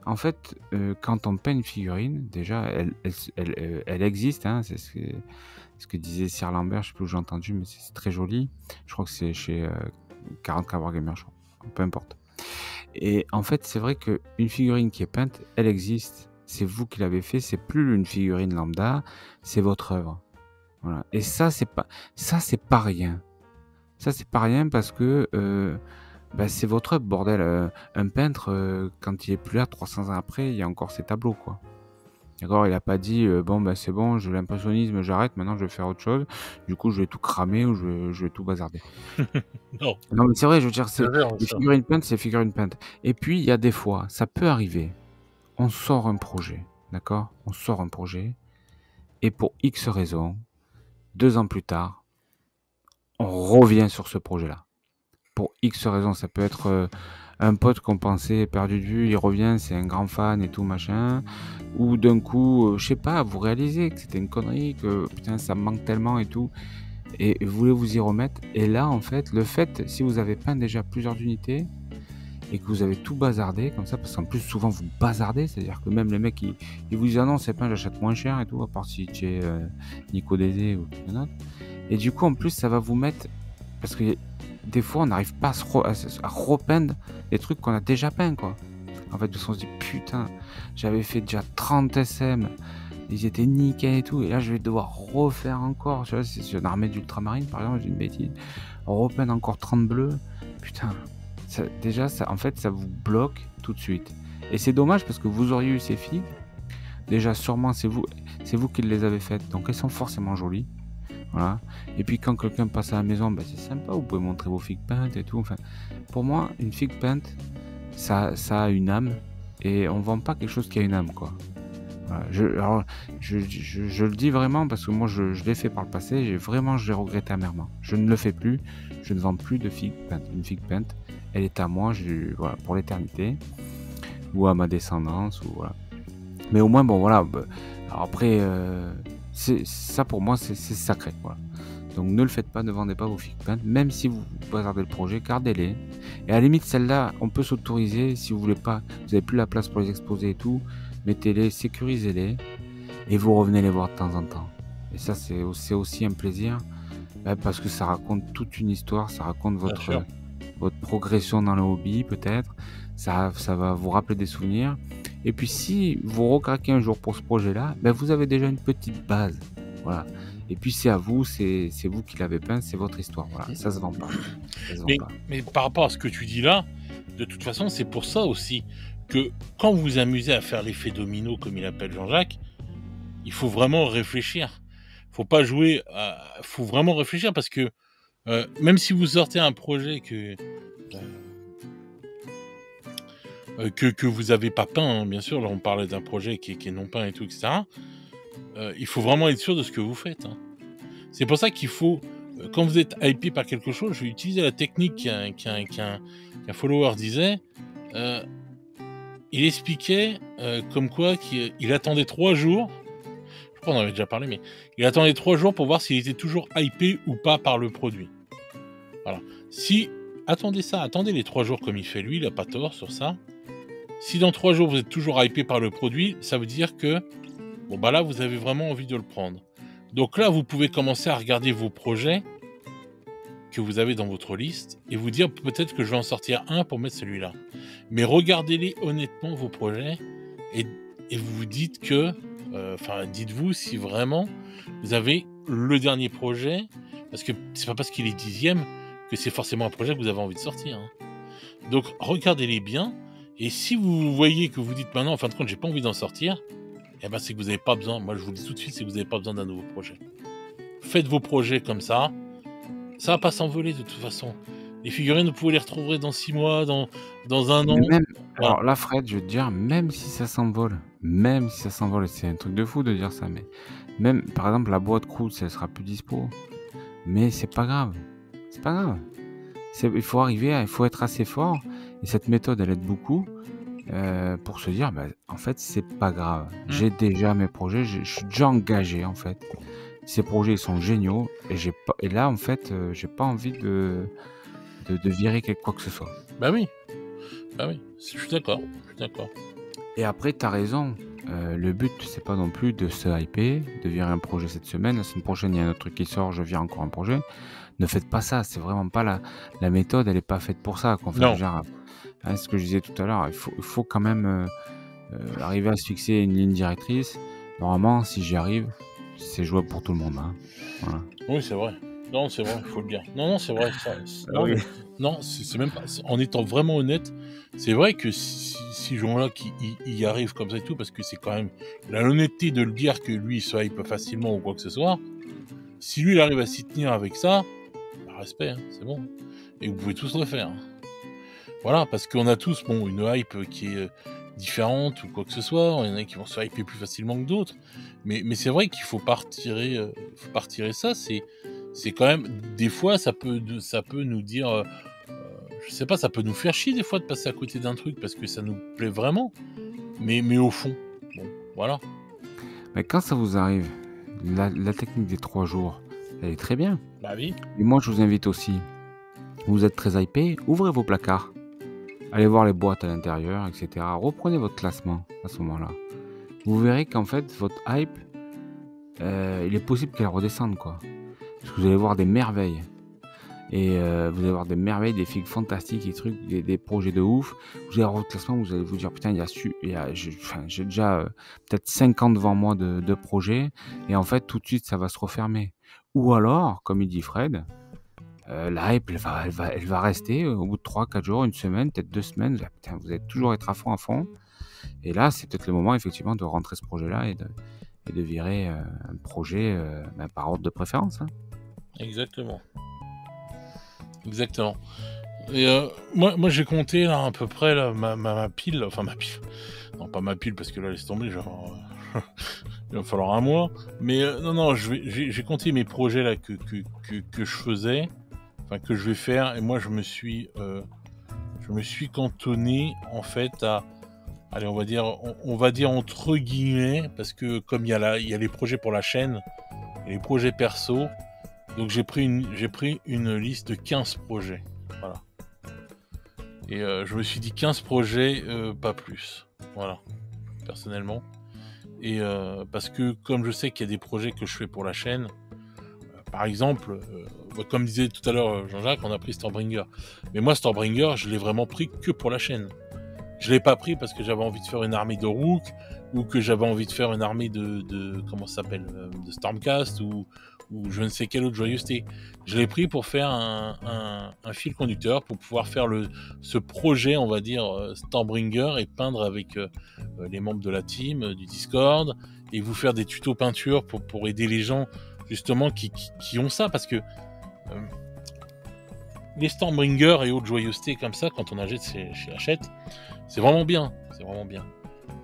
En fait, quand on peint une figurine, déjà, elle existe, hein, c'est ce que disait Sir Lambert, je sais plus où j'ai entendu, mais c'est très joli. Je crois que c'est chez, 40K Wargamer, je crois, peu importe. Et en fait, c'est vrai qu'une figurine qui est peinte, elle existe. C'est vous qui l'avez fait, c'est plus une figurine lambda, c'est votre œuvre. Voilà. Et ça c'est pas rien. Ça c'est pas rien parce que bah, c'est votre œuvre, bordel. Un peintre, quand il est plus là 300 ans après, il y a encore ses tableaux, quoi. D'accord, il a pas dit bon bah c'est bon, l'impressionnisme, j'arrête, maintenant je vais faire autre chose. Du coup, je vais tout cramer ou je vais tout bazarder. Non, Non, mais c'est vrai, je veux dire, c'est vrai les ça. figurines peintes, c'est figurines peintes. Et puis, il y a des fois, ça peut arriver, on sort un projet, d'accord? On sort un projet, et pour X raisons, 2 ans plus tard, on revient sur ce projet-là. Pour X raisons, ça peut être, un pote qu'on pensait perdu de vue, il revient, c'est un grand fan et tout machin. Ou d'un coup, je sais pas, vous réalisez que c'était une connerie, que putain ça me manque tellement et tout, et vous voulez vous y remettre. Et là, en fait, si vous avez peint déjà plusieurs unités et que vous avez tout bazardé comme ça, parce qu'en plus souvent vous bazardez, c'est-à-dire que même les mecs ils vous disent: «Ah non, c'est peint, j'achète moins cher et tout», à part si tu es, Nico Dézé ou quelqu'un d'autre. Et du coup, en plus, ça va vous mettre, parce que des fois, on n'arrive pas à repeindre les trucs qu'on a déjà peints, quoi. En fait, parce qu'on se dit: «Putain, j'avais fait déjà 30 SM, ils étaient nickel et tout, et là, je vais devoir refaire encore». Tu vois, c'est sur une armée d'ultramarines, par exemple, j'ai une bêtise, repeindre encore 30 bleus. Putain, déjà, en fait, ça vous bloque tout de suite. Et c'est dommage parce que vous auriez eu ces figues. Déjà, sûrement, c'est vous qui les avez faites, donc elles sont forcément jolies. Voilà. Et puis quand quelqu'un passe à la maison, bah, c'est sympa, vous pouvez montrer vos figues peintes et tout. Enfin, pour moi, une figue peinte, ça a une âme, et on vend pas quelque chose qui a une âme, quoi. Voilà. Alors, je le dis vraiment parce que moi, je l'ai fait par le passé, je l'ai regretté amèrement. Je ne le fais plus, je ne vends plus de figues peintes. Une figue peinte, elle est à moi, voilà, pour l'éternité, ou à ma descendance, ou voilà. Mais au moins, bon, voilà. Alors après, ça pour moi, c'est sacré, voilà. Donc ne le faites pas, ne vendez pas vos figues peintes, même si vous bazardez le projet, gardez-les. Et à la limite, celles-là, on peut s'autoriser, si vous voulez pas, vous n'avez plus la place pour les exposer et tout, mettez-les, sécurisez-les. et vous revenez les voir de temps en temps. Et ça, c'est aussi un plaisir, parce que ça raconte toute une histoire, ça raconte Bien sûr. votre progression dans le hobby peut-être, ça va vous rappeler des souvenirs. Et puis si vous recraquez un jour pour ce projet-là, vous avez déjà une petite base. Voilà. Et puis c'est à vous, c'est vous qui l'avez peint, c'est votre histoire. Voilà, ça se vend pas. Ça se vend Mais, pas. mais par rapport à ce que tu dis là, de toute façon, c'est pour ça aussi que quand vous vous amusez à faire l'effet domino, comme il appelle Jean-Jacques, il faut vraiment réfléchir. Faut pas jouer, faut vraiment réfléchir parce que même si vous sortez un projet que vous avez pas peint, hein, bien sûr, là on parlait d'un projet qui est non peint et tout, etc. Il faut vraiment être sûr de ce que vous faites. Hein. C'est pour ça qu'il faut, quand vous êtes hypé par quelque chose, je vais utiliser la technique qu'un follower disait. Il expliquait comme quoi qu'il attendait 3 jours. Je crois qu'on en avait déjà parlé, mais il attendait 3 jours pour voir s'il était toujours hypé ou pas par le produit. Voilà. Si attendez les 3 jours comme il fait lui, il a pas tort sur ça. Si dans 3 jours vous êtes toujours hypé par le produit, ça veut dire que là vous avez vraiment envie de le prendre. Donc là vous pouvez commencer à regarder vos projets que vous avez dans votre liste et vous dire peut-être que je vais en sortir un pour mettre celui-là. Mais regardez-les honnêtement vos projets et vous vous dites que, dites-vous si vraiment vous avez le dernier projet, parce que c'est pas parce qu'il est 10e que c'est forcément un projet que vous avez envie de sortir. Hein. Donc regardez-les bien et si vous voyez que vous dites maintenant en fin de compte j'ai pas envie d'en sortir, c'est que vous n'avez pas besoin, moi je vous le dis tout de suite, c'est que vous n'avez pas besoin d'un nouveau projet. Faites vos projets comme ça va pas s'envoler de toute façon. Les figurines, vous pouvez les retrouver dans 6 mois, dans 1 an. Même, Voilà. alors là, Fred, je veux te dire, même si ça s'envole, c'est un truc de fou de dire ça, mais même, par exemple, la boîte Croods, elle sera plus dispo. Mais c'est pas grave. C'est pas grave. Il faut être assez fort, et cette méthode, elle aide beaucoup, pour se dire, en fait, c'est pas grave. J'ai déjà mes projets, je suis déjà engagé, en fait. Ces projets, ils sont géniaux, et là, en fait, j'ai pas envie de virer quoi que ce soit. Bah oui, je suis d'accord. Et après, t'as raison. Le but, c'est pas non plus de se hyper, de virer un projet cette semaine. La semaine prochaine, il y a un autre truc qui sort, je vire encore un projet. Ne faites pas ça. C'est vraiment pas la méthode, elle est pas faite pour ça. Non. Ce que je disais tout à l'heure, il faut quand même arriver à se fixer une ligne directrice. Normalement, si j'y arrive, c'est jouable pour tout le monde. Hein. Voilà. Oui, c'est vrai. Non, c'est vrai, il faut le dire. Non, c'est vrai. Non, c'est même pas. En étant vraiment honnête, c'est vrai que si Jean-Jacques il y arrive comme ça et tout, parce que c'est quand même. Il a l'honnêteté de le dire que lui il se hype facilement ou quoi que ce soit. Si lui il arrive à s'y tenir avec ça, respect, hein, c'est bon. Et vous pouvez tous le faire. Hein. Voilà, parce qu'on a tous une hype qui est différente ou quoi que ce soit. Il y en a qui vont se hyper plus facilement que d'autres. Mais c'est vrai qu'il faut pas retirer ça. C'est quand même, des fois, ça peut nous dire, je sais pas, ça peut nous faire chier des fois de passer à côté d'un truc parce que ça nous plaît vraiment. Mais au fond, voilà. Mais quand ça vous arrive, la technique des 3 jours, elle est très bien. Bah oui. Et moi, je vous invite aussi, vous êtes très hypé, ouvrez vos placards. Allez voir les boîtes à l'intérieur, etc. Reprenez votre classement à ce moment-là. Vous verrez qu'en fait, votre hype, il est possible qu'elle redescende, quoi. Parce que vous allez voir des merveilles. Et vous allez voir des merveilles, des figues fantastiques, des projets de ouf. Vous allez voir votre classement, vous allez vous dire, putain, j'ai déjà peut-être 5 ans devant moi de projets. Et en fait, tout de suite, ça va se refermer. Ou alors, comme il dit Fred, la hype, elle va rester au bout de 3-4 jours, une semaine, peut-être 2 semaines. Vous allez toujours être à fond. Et là, c'est peut-être le moment, effectivement, de rentrer ce projet-là et de virer un projet par ordre de préférence. Hein. Exactement. Et moi j'ai compté là à peu près là, ma pile, enfin ma pile. Non, pas ma pile parce que là laisse tomber, genre il va falloir un mois. Mais non, j'ai compté mes projets là que je faisais, enfin que je vais faire, et moi je me suis cantonné en fait à, allez, on va dire entre guillemets, parce que comme il y a les projets pour la chaîne et les projets perso, donc j'ai pris une liste de 15 projets. Voilà. Et je me suis dit 15 projets, pas plus. Voilà. Personnellement. et parce que comme je sais qu'il y a des projets que je fais pour la chaîne, par exemple, comme disait tout à l'heure Jean-Jacques, on a pris Stormbringer. Mais moi, Stormbringer, je l'ai vraiment pris que pour la chaîne. Je l'ai pas pris parce que j'avais envie de faire une armée de Rook ou que j'avais envie de faire une armée de comment ça s'appelle, de Stormcast ou je ne sais quelle autre joyeuseté. Je l'ai pris pour faire un fil conducteur, pour pouvoir faire ce projet, on va dire, Stormbringer et peindre avec les membres de la team, du Discord, et vous faire des tutos peinture pour aider les gens justement qui ont ça, parce que les Stormbringer et autres joyeusetés comme ça, quand on achète chez Hachette, c'est vraiment bien,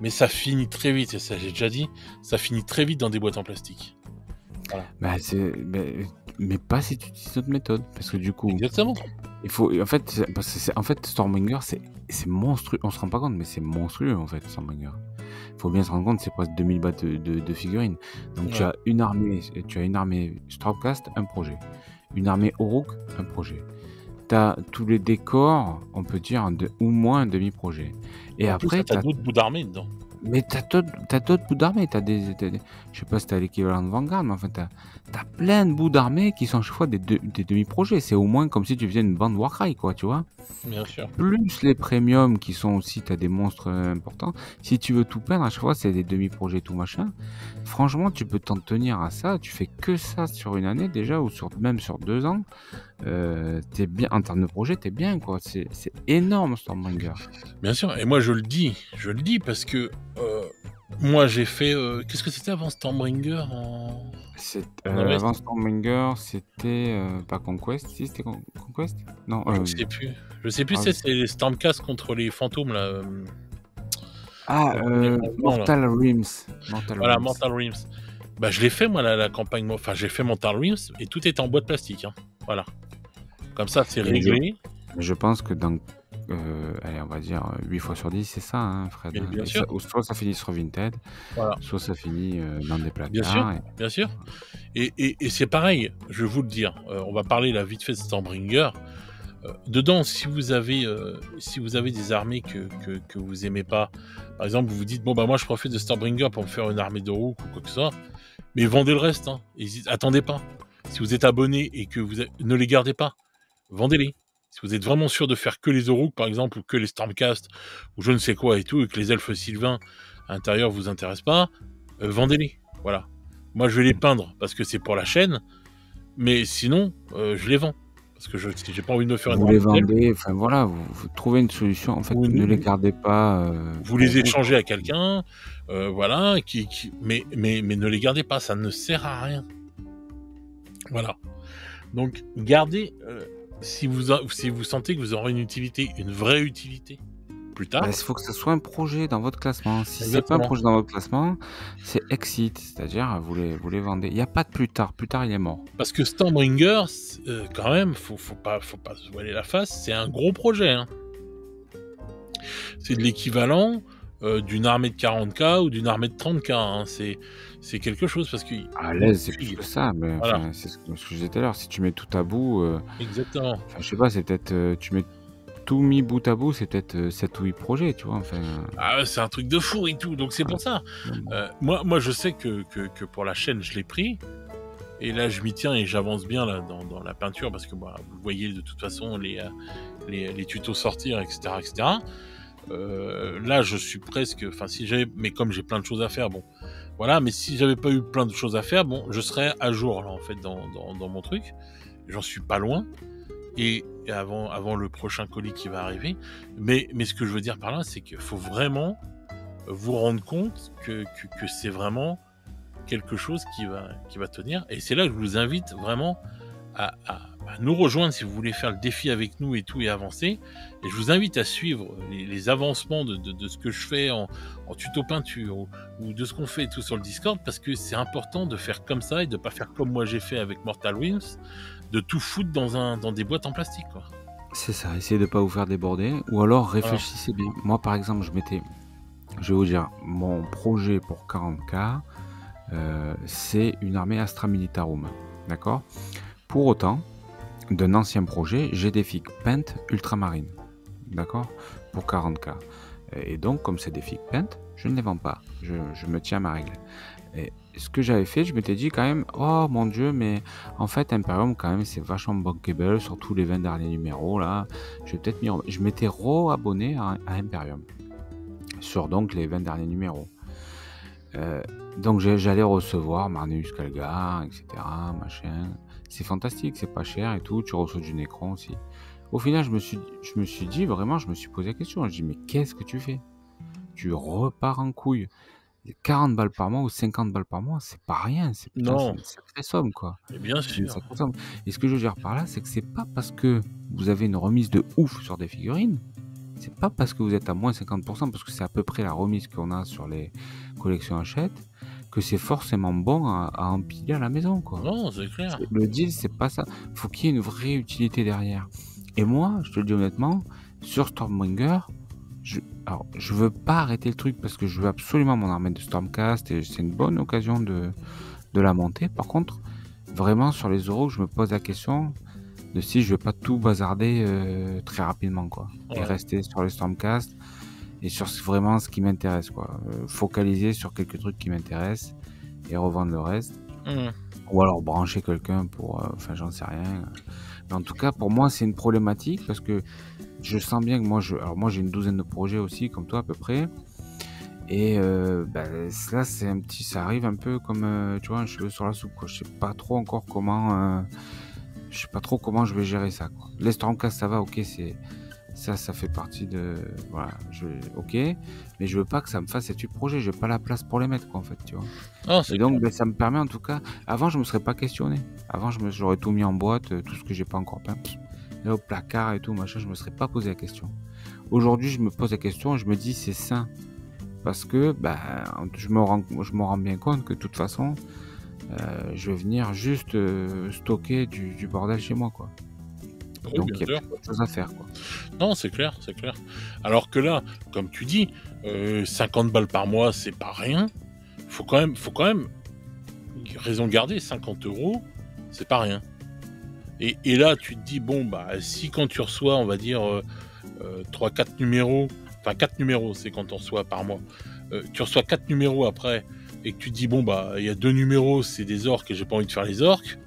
mais ça finit très vite, et ça j'ai déjà dit, ça finit très vite dans des boîtes en plastique. Voilà. Bah, mais pas si tu utilises notre méthode, parce que du coup, Exactement. il faut, en fait, en fait, Stormbringer, c'est monstrueux. On se rend pas compte, mais c'est monstrueux en fait, Stormbringer. Il faut bien se rendre compte, c'est presque 2000 boîtes de figurines. Donc Ouais. tu as une armée Stormcast, un projet. Une armée Oruk, un projet. Tu as tous les décors, on peut dire, ou moins un demi-projet. Et En plus, après, t'as d'autres bouts d'armée dedans. mais t'as d'autres bouts d'armée. Je sais pas si t'as l'équivalent de Vanguard, mais enfin, t'as plein de bouts d'armée qui sont à chaque fois des demi-projets. C'est au moins comme si tu faisais une bande Warcry, quoi, tu vois. Bien sûr. Plus les premiums qui sont aussi, t'as des monstres importants. Si tu veux tout peindre, à chaque fois, c'est des demi-projets, tout machin. Franchement, tu peux t'en tenir à ça. Tu fais que ça sur une année déjà, ou même sur 2 ans. T'es bien, en termes de projet, t'es bien, quoi. C'est énorme, Stormbringer. Bien sûr, et moi je le dis parce que moi j'ai fait... Qu'est-ce que c'était avant Stormbringer Ouais, Avant Stormbringer, c'était pas Conquest. Si, c'était Conquest? Non, je sais plus. Je sais plus, ah, c'est les Stormcast contre les fantômes là. Mortal Realms. Voilà, Mortal Realms. Bah je l'ai fait moi la campagne, enfin j'ai fait Mortal Realms et tout est en boîte plastique. Hein. Voilà. Comme ça c'est réglé. Je pense que dans, allez, on va dire 8 fois sur 10, c'est ça, hein, Fred. Mais bien sûr. Soit ça finit sur Vinted, Voilà. soit ça finit dans des placards. Bien sûr, bien sûr. Et c'est pareil, je vais vous le dire. On va parler là vite fait de Stormbringer. Dedans, si vous avez des armées que vous aimez pas, par exemple, vous vous dites bon bah moi je profite de Stormbringer pour me faire une armée de Rook ou quoi que ce soit, mais vendez le reste. Hein. Attendez pas. Si vous êtes abonné et que ne les gardez pas, vendez-les. Si vous êtes vraiment sûr de faire que les Oruk, par exemple, ou que les Stormcast, ou je ne sais quoi et tout, et que les elfes sylvains à l'intérieur vous intéressent pas, vendez-les. Voilà. Moi, je vais les peindre parce que c'est pour la chaîne, mais sinon, je les vends. Parce que j'ai pas envie de me faire vous les vendez, enfin voilà, vous trouvez une solution. En fait, ne les gardez pas. Vous les échangez à quelqu'un, voilà, mais ne les gardez pas, ça ne sert à rien. Voilà. Donc, gardez... si vous sentez que vous aurez une utilité, une vraie utilité, plus tard... Il faut que ce soit un projet dans votre classement. Si c'est pas un projet dans votre classement, c'est exit, c'est-à-dire vous les vendez. Il n'y a pas de plus tard il est mort. Parce que Stormbringer, quand même, faut pas se voiler la face, c'est un gros projet. Hein. C'est de l'équivalent d'une armée de 40K ou d'une armée de 30K. Hein. C'est quelque chose parce que... À l'aise, c'est plus que ça, mais voilà. c'est ce que je disais tout à l'heure. Si tu mets tout à bout... Exactement. Je sais pas, c'est peut-être... tu mets tout mis bout à bout, c'est peut-être 7 ou 8 projets, tu vois. Enfin... Ah, c'est un truc de fou et tout, donc c'est pour ça. Moi, je sais que pour la chaîne, je l'ai pris. Et là, je m'y tiens et j'avance bien là, dans la peinture parce que vous voyez de toute façon les tutos sortir, etc. etc. Là, je suis presque... Enfin, mais comme j'ai plein de choses à faire, bon... Voilà, mais si j'avais pas eu plein de choses à faire, bon, je serais à jour, là, en fait, dans mon truc. J'en suis pas loin. Et avant le prochain colis qui va arriver. Mais ce que je veux dire par là, c'est qu'il faut vraiment vous rendre compte que c'est vraiment quelque chose qui va tenir. Et c'est là que je vous invite vraiment à nous rejoindre si vous voulez faire le défi avec nous et tout et avancer. Et je vous invite à suivre les avancements de ce que je fais en tuto peinture ou de ce qu'on fait et tout sur le Discord, parce que c'est important de faire comme ça et de pas faire comme moi j'ai fait avec Mortal Realms, de tout foutre dans des boîtes en plastique, quoi. C'est ça, essayez de pas vous faire déborder, ou alors réfléchissez bien. Moi par exemple, je vais vous dire, mon projet pour 40K, c'est une armée Astra Militarum, d'accord? Pour autant, d'un ancien projet, j'ai des figues peintes ultramarines, d'accord? Pour 40K. Et donc, comme c'est des figues peintes, je ne les vends pas. Je me tiens à ma règle. Et ce que j'avais fait, je m'étais dit quand même, oh mon Dieu, mais en fait, Imperium, quand même, c'est vachement bankable, surtout les 20 derniers numéros, là. Je vais peut-être je m'étais re-abonné à Imperium, sur donc les 20 derniers numéros. Donc j'allais recevoir Marneus Calgar, etc., machin. C'est fantastique, c'est pas cher et tout, tu reçois du Necron aussi. Au final, je me suis dit, vraiment, je me suis posé la question, je dis, mais qu'est-ce que tu fais? Tu repars en couille. 40 balles par mois ou 50 balles par mois, c'est pas rien, putain, c'est Non, une sacrée somme, quoi. mais bien C'est une sûr. sacrée somme. Et ce que je veux dire par là, c'est que c'est pas parce que vous avez une remise de ouf sur des figurines, c'est pas parce que vous êtes à moins 50%, parce que c'est à peu près la remise qu'on a sur les collections Hachette, que c'est forcément bon à empiler à la maison, quoi. Non, c'est clair. Le deal, c'est pas ça. Faut qu'il y ait une vraie utilité derrière. Et moi, je te le dis honnêtement, sur Stormbringer, je veux pas arrêter le truc parce que je veux absolument mon armée de Stormcast et c'est une bonne occasion de la monter. Par contre, vraiment sur les euros, je me pose la question de si je vais pas tout bazarder très rapidement, quoi. Et Ouais. rester sur les Stormcast et sur vraiment ce qui m'intéresse, quoi. Focaliser sur quelques trucs qui m'intéressent et revendre le reste. Mmh. Ou alors brancher quelqu'un pour... Enfin, j'en sais rien. Mais en tout cas, pour moi, c'est une problématique parce que je sens bien que moi, j'ai une douzaine de projets aussi, comme toi à peu près. Et là, c'est un petit... Ça arrive un peu comme, tu vois, un cheveu sur la soupe, quoi. Je sais pas trop encore comment... je sais pas trop comment je vais gérer ça, quoi. Les Stormcast, ça va, ok, c'est... Ça fait partie de... Voilà, ok. Mais je veux pas que ça me fasse 7-8 projets. J'ai pas la place pour les mettre, quoi, en fait, tu vois. Non, c'est Et donc, ça me permet en tout cas. Avant, je me serais pas questionné. Avant, j'aurais tout mis en boîte, tout ce que j'ai pas encore peint, et au placard et tout, machin, je me serais pas posé la question. Aujourd'hui, je me pose la question et je me dis c'est sain. Parce que je me rends bien compte que de toute façon, je vais venir juste stocker du bordel chez moi, quoi. Oui, Donc, bien il y a sûr. plus d'autres choses à faire, quoi. Non, c'est clair, c'est clair. Alors que là, comme tu dis, 50 balles par mois, c'est pas rien. Faut quand même raison garder, 50 euros, c'est pas rien. Et là, tu te dis, bon, bah, si quand tu reçois, on va dire, 3-4 numéros, enfin 4 numéros, c'est quand on reçoit par mois, tu reçois 4 numéros après, et que tu te dis, bon, bah, il y a 2 numéros, c'est des orques, et j'ai pas envie de faire les orques,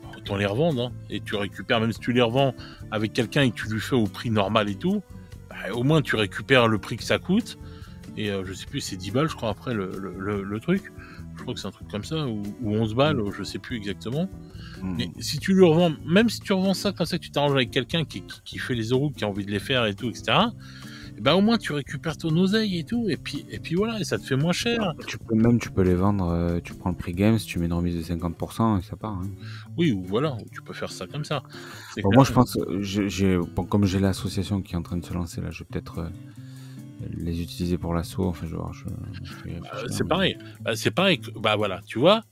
bah, autant les revendre, hein, et tu récupères, même si tu les revends avec quelqu'un et que tu lui fais au prix normal et tout, bah, au moins tu récupères le prix que ça coûte, et je sais plus, c'est 10 balles, je crois, après le truc. Je crois que c'est un truc comme ça, ou 11 balles, je sais plus exactement. Mais si tu lui revends, même si tu revends ça comme ça, que tu t'arranges avec quelqu'un qui fait les euros, qui a envie de les faire et tout, etc., et ben au moins tu récupères ton oseille et tout, et puis voilà, et ça te fait moins cher. Tu peux les vendre, tu prends le prix Games, tu mets une remise de 50% et ça part, hein. Oui, ou voilà, ou tu peux faire ça comme ça. C'est Bon, clair. moi, je pense, comme j'ai l'association qui est en train de se lancer là, je vais peut-être les utiliser pour l'assaut. Enfin, je vais voir, je vais y réfléchir, C'est mais- pareil. C'est pareil. Bah voilà, tu vois,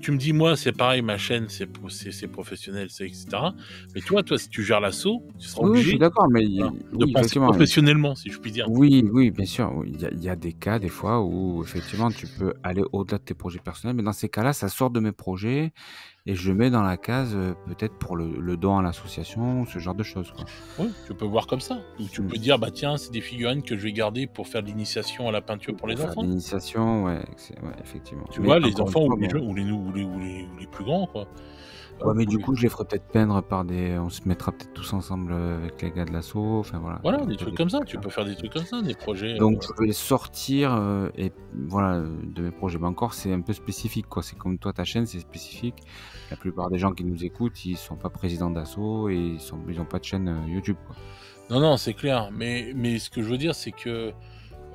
tu me dis, moi, c'est pareil, ma chaîne, c'est professionnel, c'est etc. Mais toi, si tu gères l'assaut, tu seras Oui, je obligé suis d'accord, mais voilà, de oui, penser effectivement. professionnellement, si je puis dire. Oui, oui, bien sûr. Oui, il y a des cas, des fois, où effectivement, tu peux aller au-delà de tes projets personnels, mais dans ces cas-là, ça sort de mes projets et je mets dans la case peut-être pour le don à l'association, ce genre de choses, quoi. Oui, tu peux voir comme ça. Ou tu peux dire, bah tiens, c'est des figurines que je vais garder pour faire de l'initiation à la peinture pour les Faire enfants. l'initiation, ouais, effectivement. Tu Mais vois, les encore une enfants fois, ou les bon, jeunes, ou les plus grands, quoi. ouais, mais du Oui. coup, je les ferai peut-être peindre par des. On se mettra peut-être tous ensemble avec les gars de l'assaut. Enfin, voilà. Voilà, Il y a des peut-être trucs des comme ça. trucs à Tu faire. peux faire des trucs comme ça, des projets. Donc, je vais les sortir et voilà, de mes projets. Mais encore, c'est un peu spécifique, quoi. C'est comme toi, ta chaîne, c'est spécifique. La plupart des gens qui nous écoutent, ils sont pas présidents d'assaut et ils ont pas de chaîne YouTube, quoi. Non, c'est clair. Mais ce que je veux dire, c'est que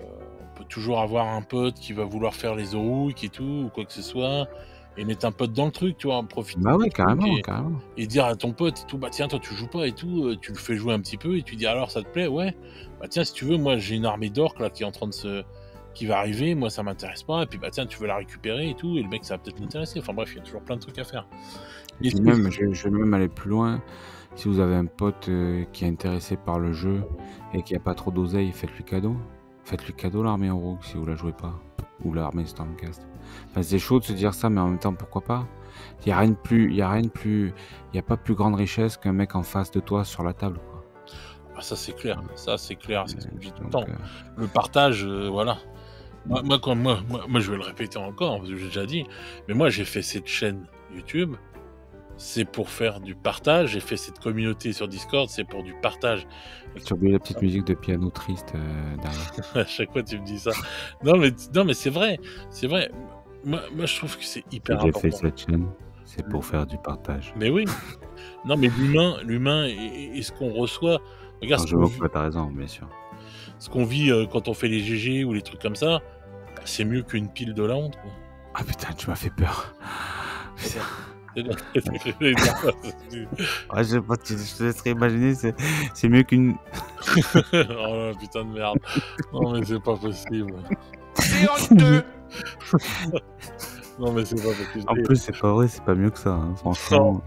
on peut toujours avoir un pote qui va vouloir faire les Oruks et tout, ou quoi que ce soit, et mettre un pote dans le truc, tu vois, profiter Bah ouais, du truc carrément, carrément. et dire à ton pote et tout, bah tiens, toi tu joues pas et tout, tu le fais jouer un petit peu et tu dis alors ça te plaît, ouais, bah tiens, si tu veux, moi j'ai une armée d'orques là qui est en train de qui va arriver, moi ça m'intéresse pas, et puis bah tiens, tu veux la récupérer et tout, et le mec ça va peut-être l'intéresser. Enfin bref, il y a toujours plein de trucs à faire. Et puis même, je vais même aller plus loin. Si vous avez un pote qui est intéressé par le jeu et qui a pas trop d'oseille, faites-lui cadeau. Faites-lui cadeau l'armée Rogue si vous la jouez pas. Ou l'armée Stormcast. Enfin, c'est chaud de se dire ça, mais en même temps, pourquoi pas? Il y a pas plus grande richesse qu'un mec en face de toi sur la table, quoi. Ah, ça c'est clair, c'est ce que je dis tout le Donc, temps. Le partage, voilà. Moi, je vais le répéter encore, parce que j'ai déjà dit, mais moi, j'ai fait cette chaîne YouTube, c'est pour faire du partage. J'ai fait cette communauté sur Discord, c'est pour du partage. Tu as oublié la petite musique de piano triste derrière. À chaque fois, tu me dis ça. Non, mais c'est vrai, c'est vrai. Moi, je trouve que c'est hyper J'ai fait important. cette chaîne, c'est pour faire du partage. Mais oui. Non, mais l'humain et ce qu'on reçoit. Regarde Alors, je vois que t'as raison, bien sûr. ce qu'on vit quand on fait les GG ou les trucs comme ça, bah, c'est mieux qu'une pile de la honte, quoi. Ah putain, tu m'as fait peur. Putain. Ouais, je sais pas, je te laisserai imaginer, c'est mieux qu'une. Oh putain de merde. Non, mais c'est pas possible. C'est honteux. Non, mais c'est pas possible. En plus, c'est pas vrai, c'est pas mieux que ça, hein, franchement.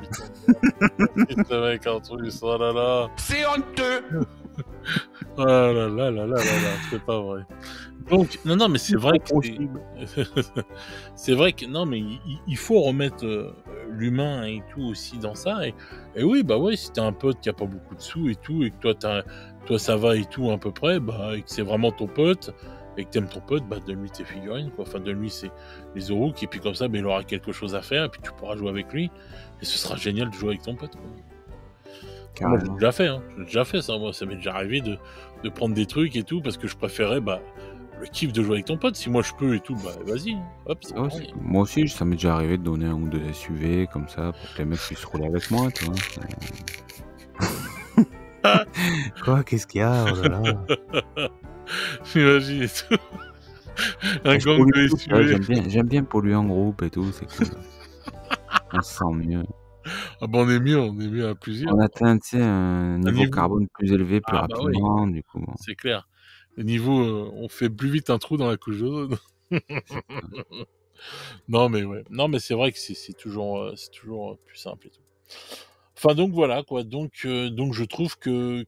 Putain, mec, en plus, oh là là. C'est honteux. Oh là là là là là là, c'est pas vrai. Donc, non, mais c'est vrai que c'est vrai que non, mais il faut remettre l'humain et tout aussi dans ça. Et oui, bah ouais, si t'as un pote qui a pas beaucoup de sous et tout, et que toi ça va et tout à peu près, bah, et que c'est vraiment ton pote, et que t'aimes ton pote, bah donne-lui tes figurines, quoi. Enfin, donne-lui les euros, et puis comme ça, bah, il aura quelque chose à faire, et puis tu pourras jouer avec lui, et ce sera génial de jouer avec ton pote, quoi. Moi, j'ai déjà fait, hein. J'ai déjà fait ça, moi. Ça m'est déjà arrivé de prendre des trucs et tout, parce que je préférais, bah, le kiff de jouer avec ton pote. Si moi je peux et tout, bah vas-y. Hop, c'est Ah ouais, pareil. moi aussi, ça m'est déjà arrivé de donner un ou deux SUV comme ça pour que les mecs puissent rouler avec moi, tu vois. Quoi, qu'est-ce qu'il y a? Oh là là. J'imagine et tout. Un Je gang pollue de tout, tu vois, SUV. j'aime bien polluer en groupe et tout, c'est cool. On se sent mieux. Ah bah on est mieux à plusieurs. On atteint, tu sais, un niveau niveau. carbone plus élevé plus Ah bah oui, rapidement, du coup, bon, c'est clair. Le niveau, on fait plus vite un trou dans la couche d'ozone. c'est ça. Non mais ouais. Non mais c'est vrai que c'est toujours plus simple et tout. Enfin donc voilà quoi. Donc je trouve que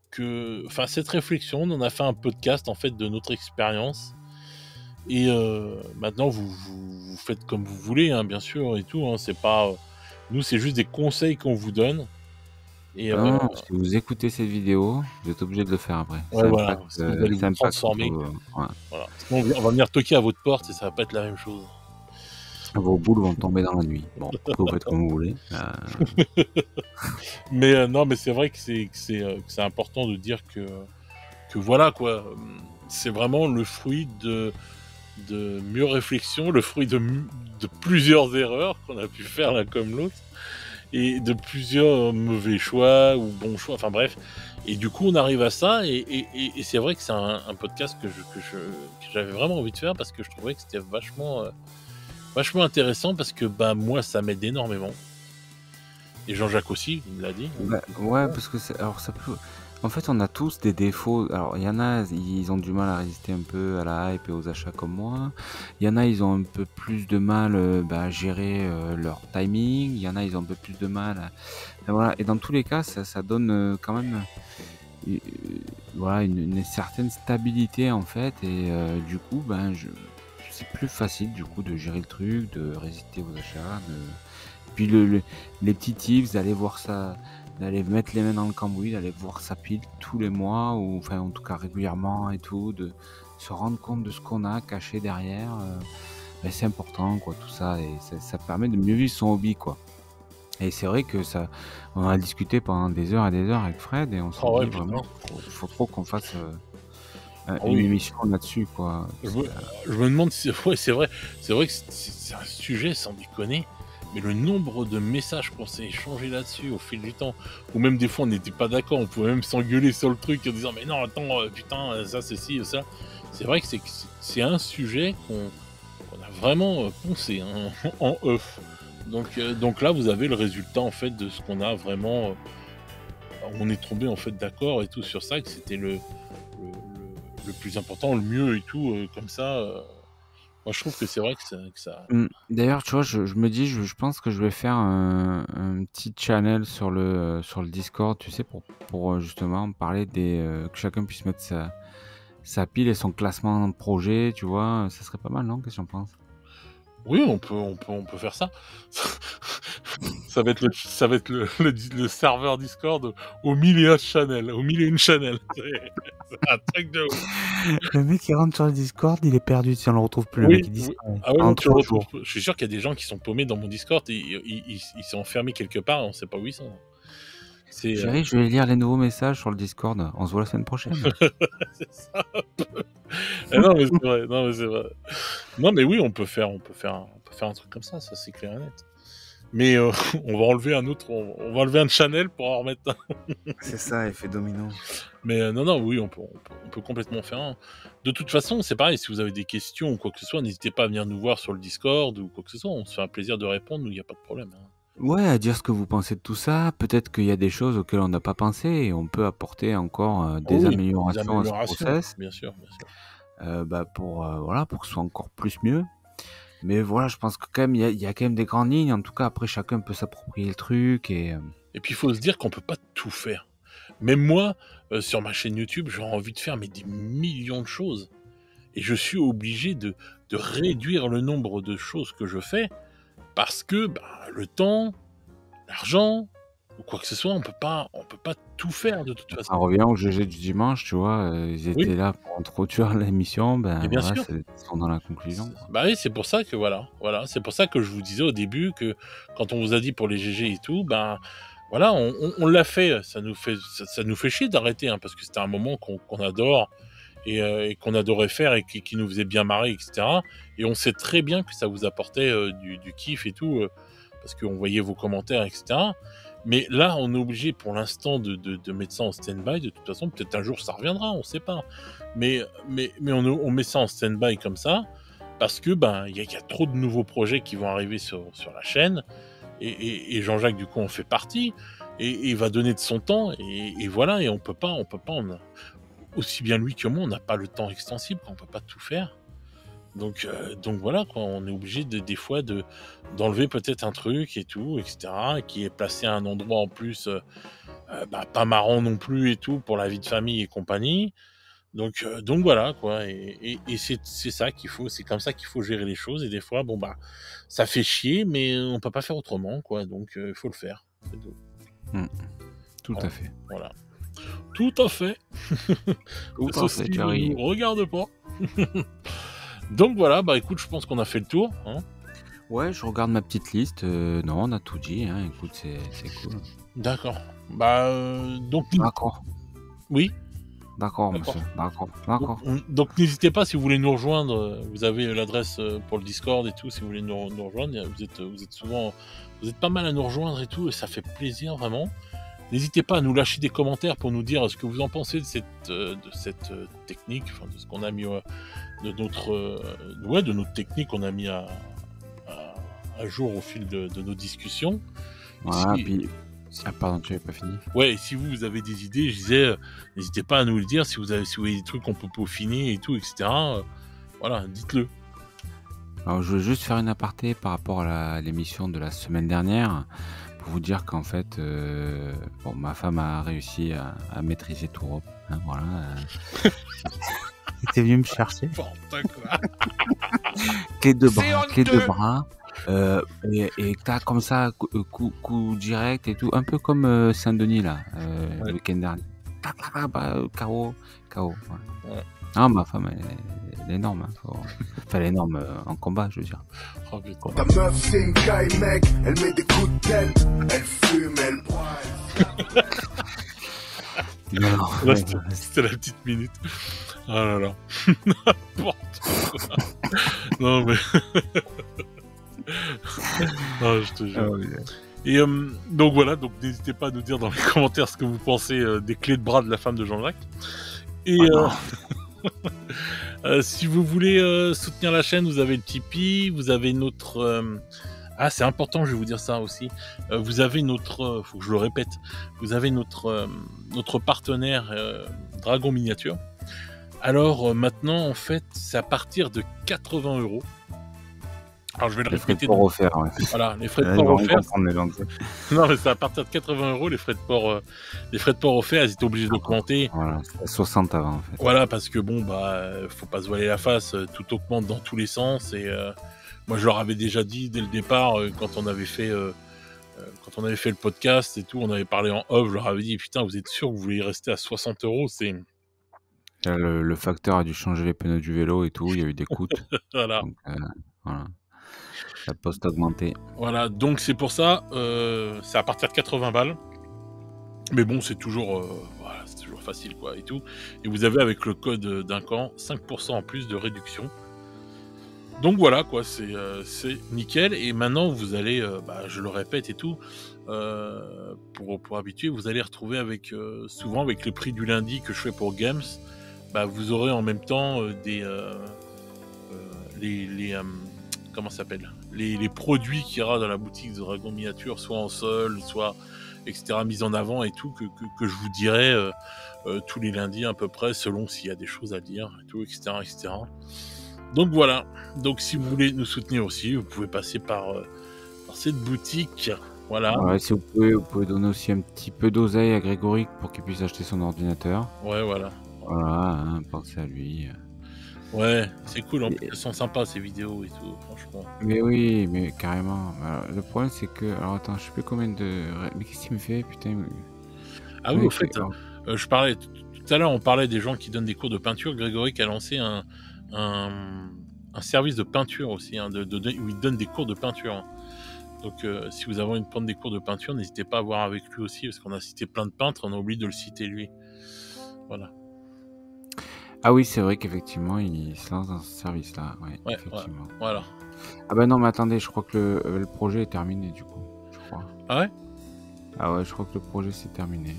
enfin cette réflexion, on en a fait un podcast en fait de notre expérience. Et maintenant, vous faites comme vous voulez, hein, bien sûr, et tout. Hein, c'est pas, nous, c'est juste des conseils qu'on vous donne. Et Ah non, si vous écoutez cette vidéo, vous êtes obligé de le faire après. ouais, voilà, parce que vous allez Ça vous impacte transformer. ouais. Voilà. Sinon, on va venir toquer à votre porte et ça va pas être la même chose. Vos boules vont tomber dans la nuit. Bon, après, vous faites comme vous voulez. Mais non, mais c'est vrai que c'est important de dire que voilà quoi. C'est vraiment le fruit de mûre réflexion, le fruit de plusieurs erreurs qu'on a pu faire l'un comme l'autre. Et de plusieurs mauvais choix ou bons choix, enfin bref. Et du coup, on arrive à ça, et c'est vrai que c'est un podcast que j'avais vraiment envie de faire, parce que je trouvais que c'était vachement intéressant, parce que bah moi, ça m'aide énormément. Et Jean-Jacques aussi, il me l'a dit. Bah, ouais, parce que alors ça peut. En fait, on a tous des défauts. Alors, il y en a, ils ont du mal à résister un peu à la hype et aux achats comme moi. Il y en a, ils ont un peu plus de mal à gérer leur timing. Il y en a, ils ont un peu plus de mal. Enfin, voilà. Et dans tous les cas, ça donne quand même euh, voilà, une certaine stabilité en fait. Et du coup, c'est plus facile du coup de gérer le truc, de résister aux achats. Puis les petits tips, d'aller voir ça, d'aller mettre les mains dans le cambouis, d'aller voir sa pile tous les mois, ou enfin en tout cas régulièrement et tout, de se rendre compte de ce qu'on a caché derrière. C'est important quoi, tout ça, et ça permet de mieux vivre son hobby quoi. Et c'est vrai que ça, on a discuté pendant des heures et des heures avec Fred, et on s'est Ah ouais, dit vraiment, putain. faut trop qu'on fasse Ah une oui. émission là-dessus quoi. Je me demande si ouais, c'est vrai que c'est un sujet, sans déconner. Mais le nombre de messages qu'on s'est échangés là-dessus au fil du temps, ou même des fois on n'était pas d'accord, on pouvait même s'engueuler sur le truc en disant mais non attends putain ça c'est ci ça. C'est vrai que c'est un sujet qu'on a vraiment poncé, hein, en off. Donc là vous avez le résultat en fait de ce qu'on a vraiment. On est tombé en fait d'accord et tout sur ça, que c'était le plus important, le mieux et tout, comme ça. Moi je trouve que c'est vrai que ça. D'ailleurs, tu vois, je me dis, je pense que je vais faire un petit channel sur le Discord, tu sais, pour justement parler que chacun puisse mettre sa pile et son classement de projet, tu vois. Ça serait pas mal, non? Qu'est-ce que j'en pense? Oui, on peut faire ça. Ça va être le serveur Discord aux 1001 channels, aux 1001 channels. C'est un truc de ouf. Le mec, il rentre sur le Discord, il est perdu, si on le retrouve plus, le Oui, mec, il oui. disparaît. Ah ouais, En non, tu le 3 retrouves. jours. Je suis sûr qu'il y a des gens qui sont paumés dans mon Discord et ils sont enfermés quelque part et on sait pas où ils sont. C'est Chérie, je vais lire les nouveaux messages sur le Discord. On se voit la semaine prochaine. c'est ça un peu. Non, mais c'est vrai. Non, mais c'est vrai. Non, mais oui, on peut faire un truc comme ça c'est clair et net. Mais on va enlever on va enlever un channel pour en remettre un. C'est ça, effet domino. Mais non, oui, on peut complètement faire un. De toute façon, c'est pareil, si vous avez des questions ou quoi que ce soit, n'hésitez pas à venir nous voir sur le Discord ou quoi que ce soit. On se fait un plaisir de répondre, nous, il n'y a pas de problème. Hein. Ouais, à dire ce que vous pensez de tout ça. Peut-être qu'il y a des choses auxquelles on n'a pas pensé et on peut apporter encore des Oui, améliorations à ce process. bien sûr. Pour que ce soit encore plus mieux. Mais voilà, je pense que quand même, il y a quand même des grandes lignes. En tout cas, après, chacun peut s'approprier le truc. Et puis, il faut se dire qu'on peut pas tout faire. Même moi, sur ma chaîne YouTube, j'aurais envie de faire des millions de choses. Et je suis obligé de réduire le nombre de choses que je fais parce que le temps, l'argent ou quoi que ce soit, on peut pas tout faire de toute façon. ça revient au GG du dimanche, tu vois. Ils étaient là pour introduire l'émission. Ben, bien voilà, sûr. ils sont dans la conclusion. Oui, c'est pour ça que voilà. C'est pour ça que je vous disais au début que quand on vous a dit pour les GG et tout, voilà, on l'a fait. Ça nous fait chier d'arrêter, hein, parce que c'était un moment qu'on adore et qu'on adorait faire et qui nous faisait bien marrer, etc. Et on sait très bien que ça vous apportait du kiff et tout, parce qu'on voyait vos commentaires, etc. Mais là, on est obligé pour l'instant de mettre ça en stand-by. De toute façon, peut-être un jour ça reviendra, on ne sait pas. Mais on met ça en stand-by comme ça parce que il y a trop de nouveaux projets qui vont arriver sur la chaîne et Jean-Jacques du coup en fait partie et il va donner de son temps et voilà, et on peut pas aussi bien lui que moi, on n'a pas le temps extensible, on peut pas tout faire. Donc voilà, quoi, on est obligé des fois d'enlever peut-être un truc et tout, etc., qui est placé à un endroit en plus pas marrant non plus et tout pour la vie de famille et compagnie. Donc voilà, quoi, et c'est ça qu'il faut, c'est comme ça qu'il faut gérer les choses. Et des fois, ça fait chier, mais on peut pas faire autrement, quoi. Donc il faut le faire. C'est tout. Tout à fait. Voilà. Tout à fait. Tout à fait, Thierry. Regarde pas. Donc voilà, écoute, je pense qu'on a fait le tour. Hein. Ouais, je regarde ma petite liste. Non, on a tout dit. Hein. Écoute, c'est cool. D'accord. Donc. D'accord. Oui. D'accord, monsieur. D'accord. Donc n'hésitez pas si vous voulez nous rejoindre. Vous avez l'adresse pour le Discord et tout. Si vous voulez nous rejoindre, vous êtes pas mal à nous rejoindre et tout, et ça fait plaisir vraiment. N'hésitez pas à nous lâcher des commentaires pour nous dire ce que vous en pensez de cette technique, enfin de ce qu'on a mis de notre technique qu'on a mis à jour au fil de nos discussions. Voilà, puis... Ah pardon, tu n'avais pas fini. Ouais, et si vous avez des idées, je disais, n'hésitez pas à nous le dire, si vous voyez des trucs qu'on peut peaufiner et tout, etc. Voilà, dites-le. Alors je veux juste faire une aparté par rapport à l'émission de la semaine dernière, pour vous dire qu'en fait, ma femme a réussi à maîtriser tout Europe. Hein, voilà. T'es venu me chercher. Clé de bras. Et t'as comme ça coup direct et tout, un peu comme Saint-Denis là, le week-end dernier. KO. Ouais. Ah, ma femme elle est énorme, hein. Enfin elle est énorme en combat, je veux dire. Oh, ta meuf c'est une caille mec, elle met des coups de tête, elle fume, elle broie. Non, c'était la petite minute. Oh là là. N'importe quoi. Non mais... non, je te jure. Et donc voilà, n'hésitez pas à nous dire dans les commentaires ce que vous pensez des clés de bras de la femme de Jean-Jacques. Et si vous voulez soutenir la chaîne, vous avez le Tipeee, vous avez notre... c'est important, je vais vous dire ça aussi. Vous avez notre... faut que je le répète. Vous avez notre partenaire Dragon Miniature. Alors maintenant, en fait, c'est à partir de 80 €. Alors je vais le répéter. Les frais de port offerts, ouais. Voilà, les frais de port offerts. Non, mais c'est à partir de 80 €, les frais de port offerts, ils étaient obligés d'augmenter. Voilà, c'était 60 avant en fait. Voilà, parce que faut pas se voiler la face, tout augmente dans tous les sens et Moi, je leur avais déjà dit dès le départ, quand on avait fait le podcast et tout, on avait parlé en off, je leur avais dit: «Putain, vous êtes sûrs que vous voulez y rester à 60 €?» C'est Là, le facteur a dû changer les pneus du vélo et tout, il y a eu des coûts. voilà. Donc, voilà, ça a post augmenté. Voilà, donc c'est pour ça, c'est à partir de 80 balles. Mais bon, c'est toujours, voilà, c'est toujours facile, quoi et tout. Et vous avez avec le code, Duncan, 5 % en plus de réduction. Donc voilà, quoi, c'est nickel. Et maintenant, vous allez, je le répète et tout, pour habituer, vous allez retrouver avec, souvent avec le prix du lundi que je fais pour Games, vous aurez en même temps, les, comment ça s'appelle? Les produits qu'il y aura dans la boutique de Dragon Miniature, soit en solde, soit etc., mis en avant et tout, que je vous dirai tous les lundis à peu près, selon s'il y a des choses à dire et tout, etc., etc. Donc voilà. Donc si vous voulez nous soutenir aussi, vous pouvez passer par cette boutique. Voilà. Ouais, si vous pouvez donner aussi un petit peu d'oseille à Grégory pour qu'il puisse acheter son ordinateur. Ouais, voilà. Voilà, hein, pensez à lui. Ouais, c'est cool. En plus, elles sont sympas ces vidéos et tout, franchement. Mais oui, mais carrément. Alors, le problème, c'est que. Alors attends, je sais plus combien de. Mais qu'est-ce qu'il me fait, putain? Ah oui, au fait, je parlais tout à l'heure, on parlait des gens qui donnent des cours de peinture. Grégory qui a lancé un service de peinture aussi, hein, où il donne des cours de peinture. Hein. Donc, si vous avez envie de prendre des cours de peinture, n'hésitez pas à voir avec lui aussi, parce qu'on a cité plein de peintres, on a oublié de le citer lui. Voilà. Ah oui, c'est vrai qu'effectivement, il se lance dans ce service-là. Ouais, effectivement. Voilà. Ah bah non, mais attendez, je crois que le projet est terminé, du coup. Je crois. Ah ouais? Ah ouais, je crois que le projet s'est terminé.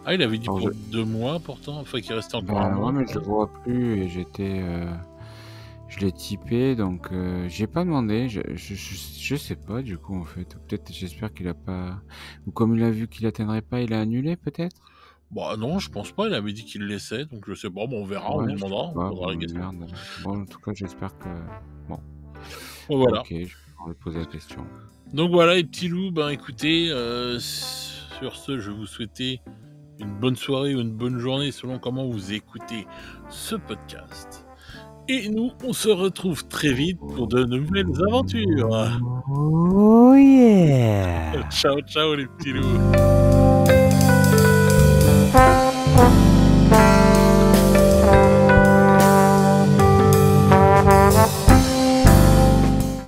Ah, il avait dit pour 2 mois, pourtant. Enfin, qu'il restait encore un mois. Ouais, mais je le vois plus, et j'étais... Je l'ai typé, donc j'ai pas demandé, je sais pas du coup en fait, peut-être j'espère qu'il a pas, ou comme il a vu qu'il atteindrait pas, il a annulé peut-être. Bah non, je pense pas, il avait dit qu'il le laissait, donc je sais pas, on verra, on lui demandera, on posera la question. Merde. Bon, en tout cas j'espère que... Bon. Voilà. Ok, je vais lui poser la question. Donc voilà les petits loups, écoutez, sur ce, je vais vous souhaiter une bonne soirée ou une bonne journée selon comment vous écoutez ce podcast. Et nous, on se retrouve très vite pour de nouvelles aventures. Oh yeah! Ciao, ciao les petits loups.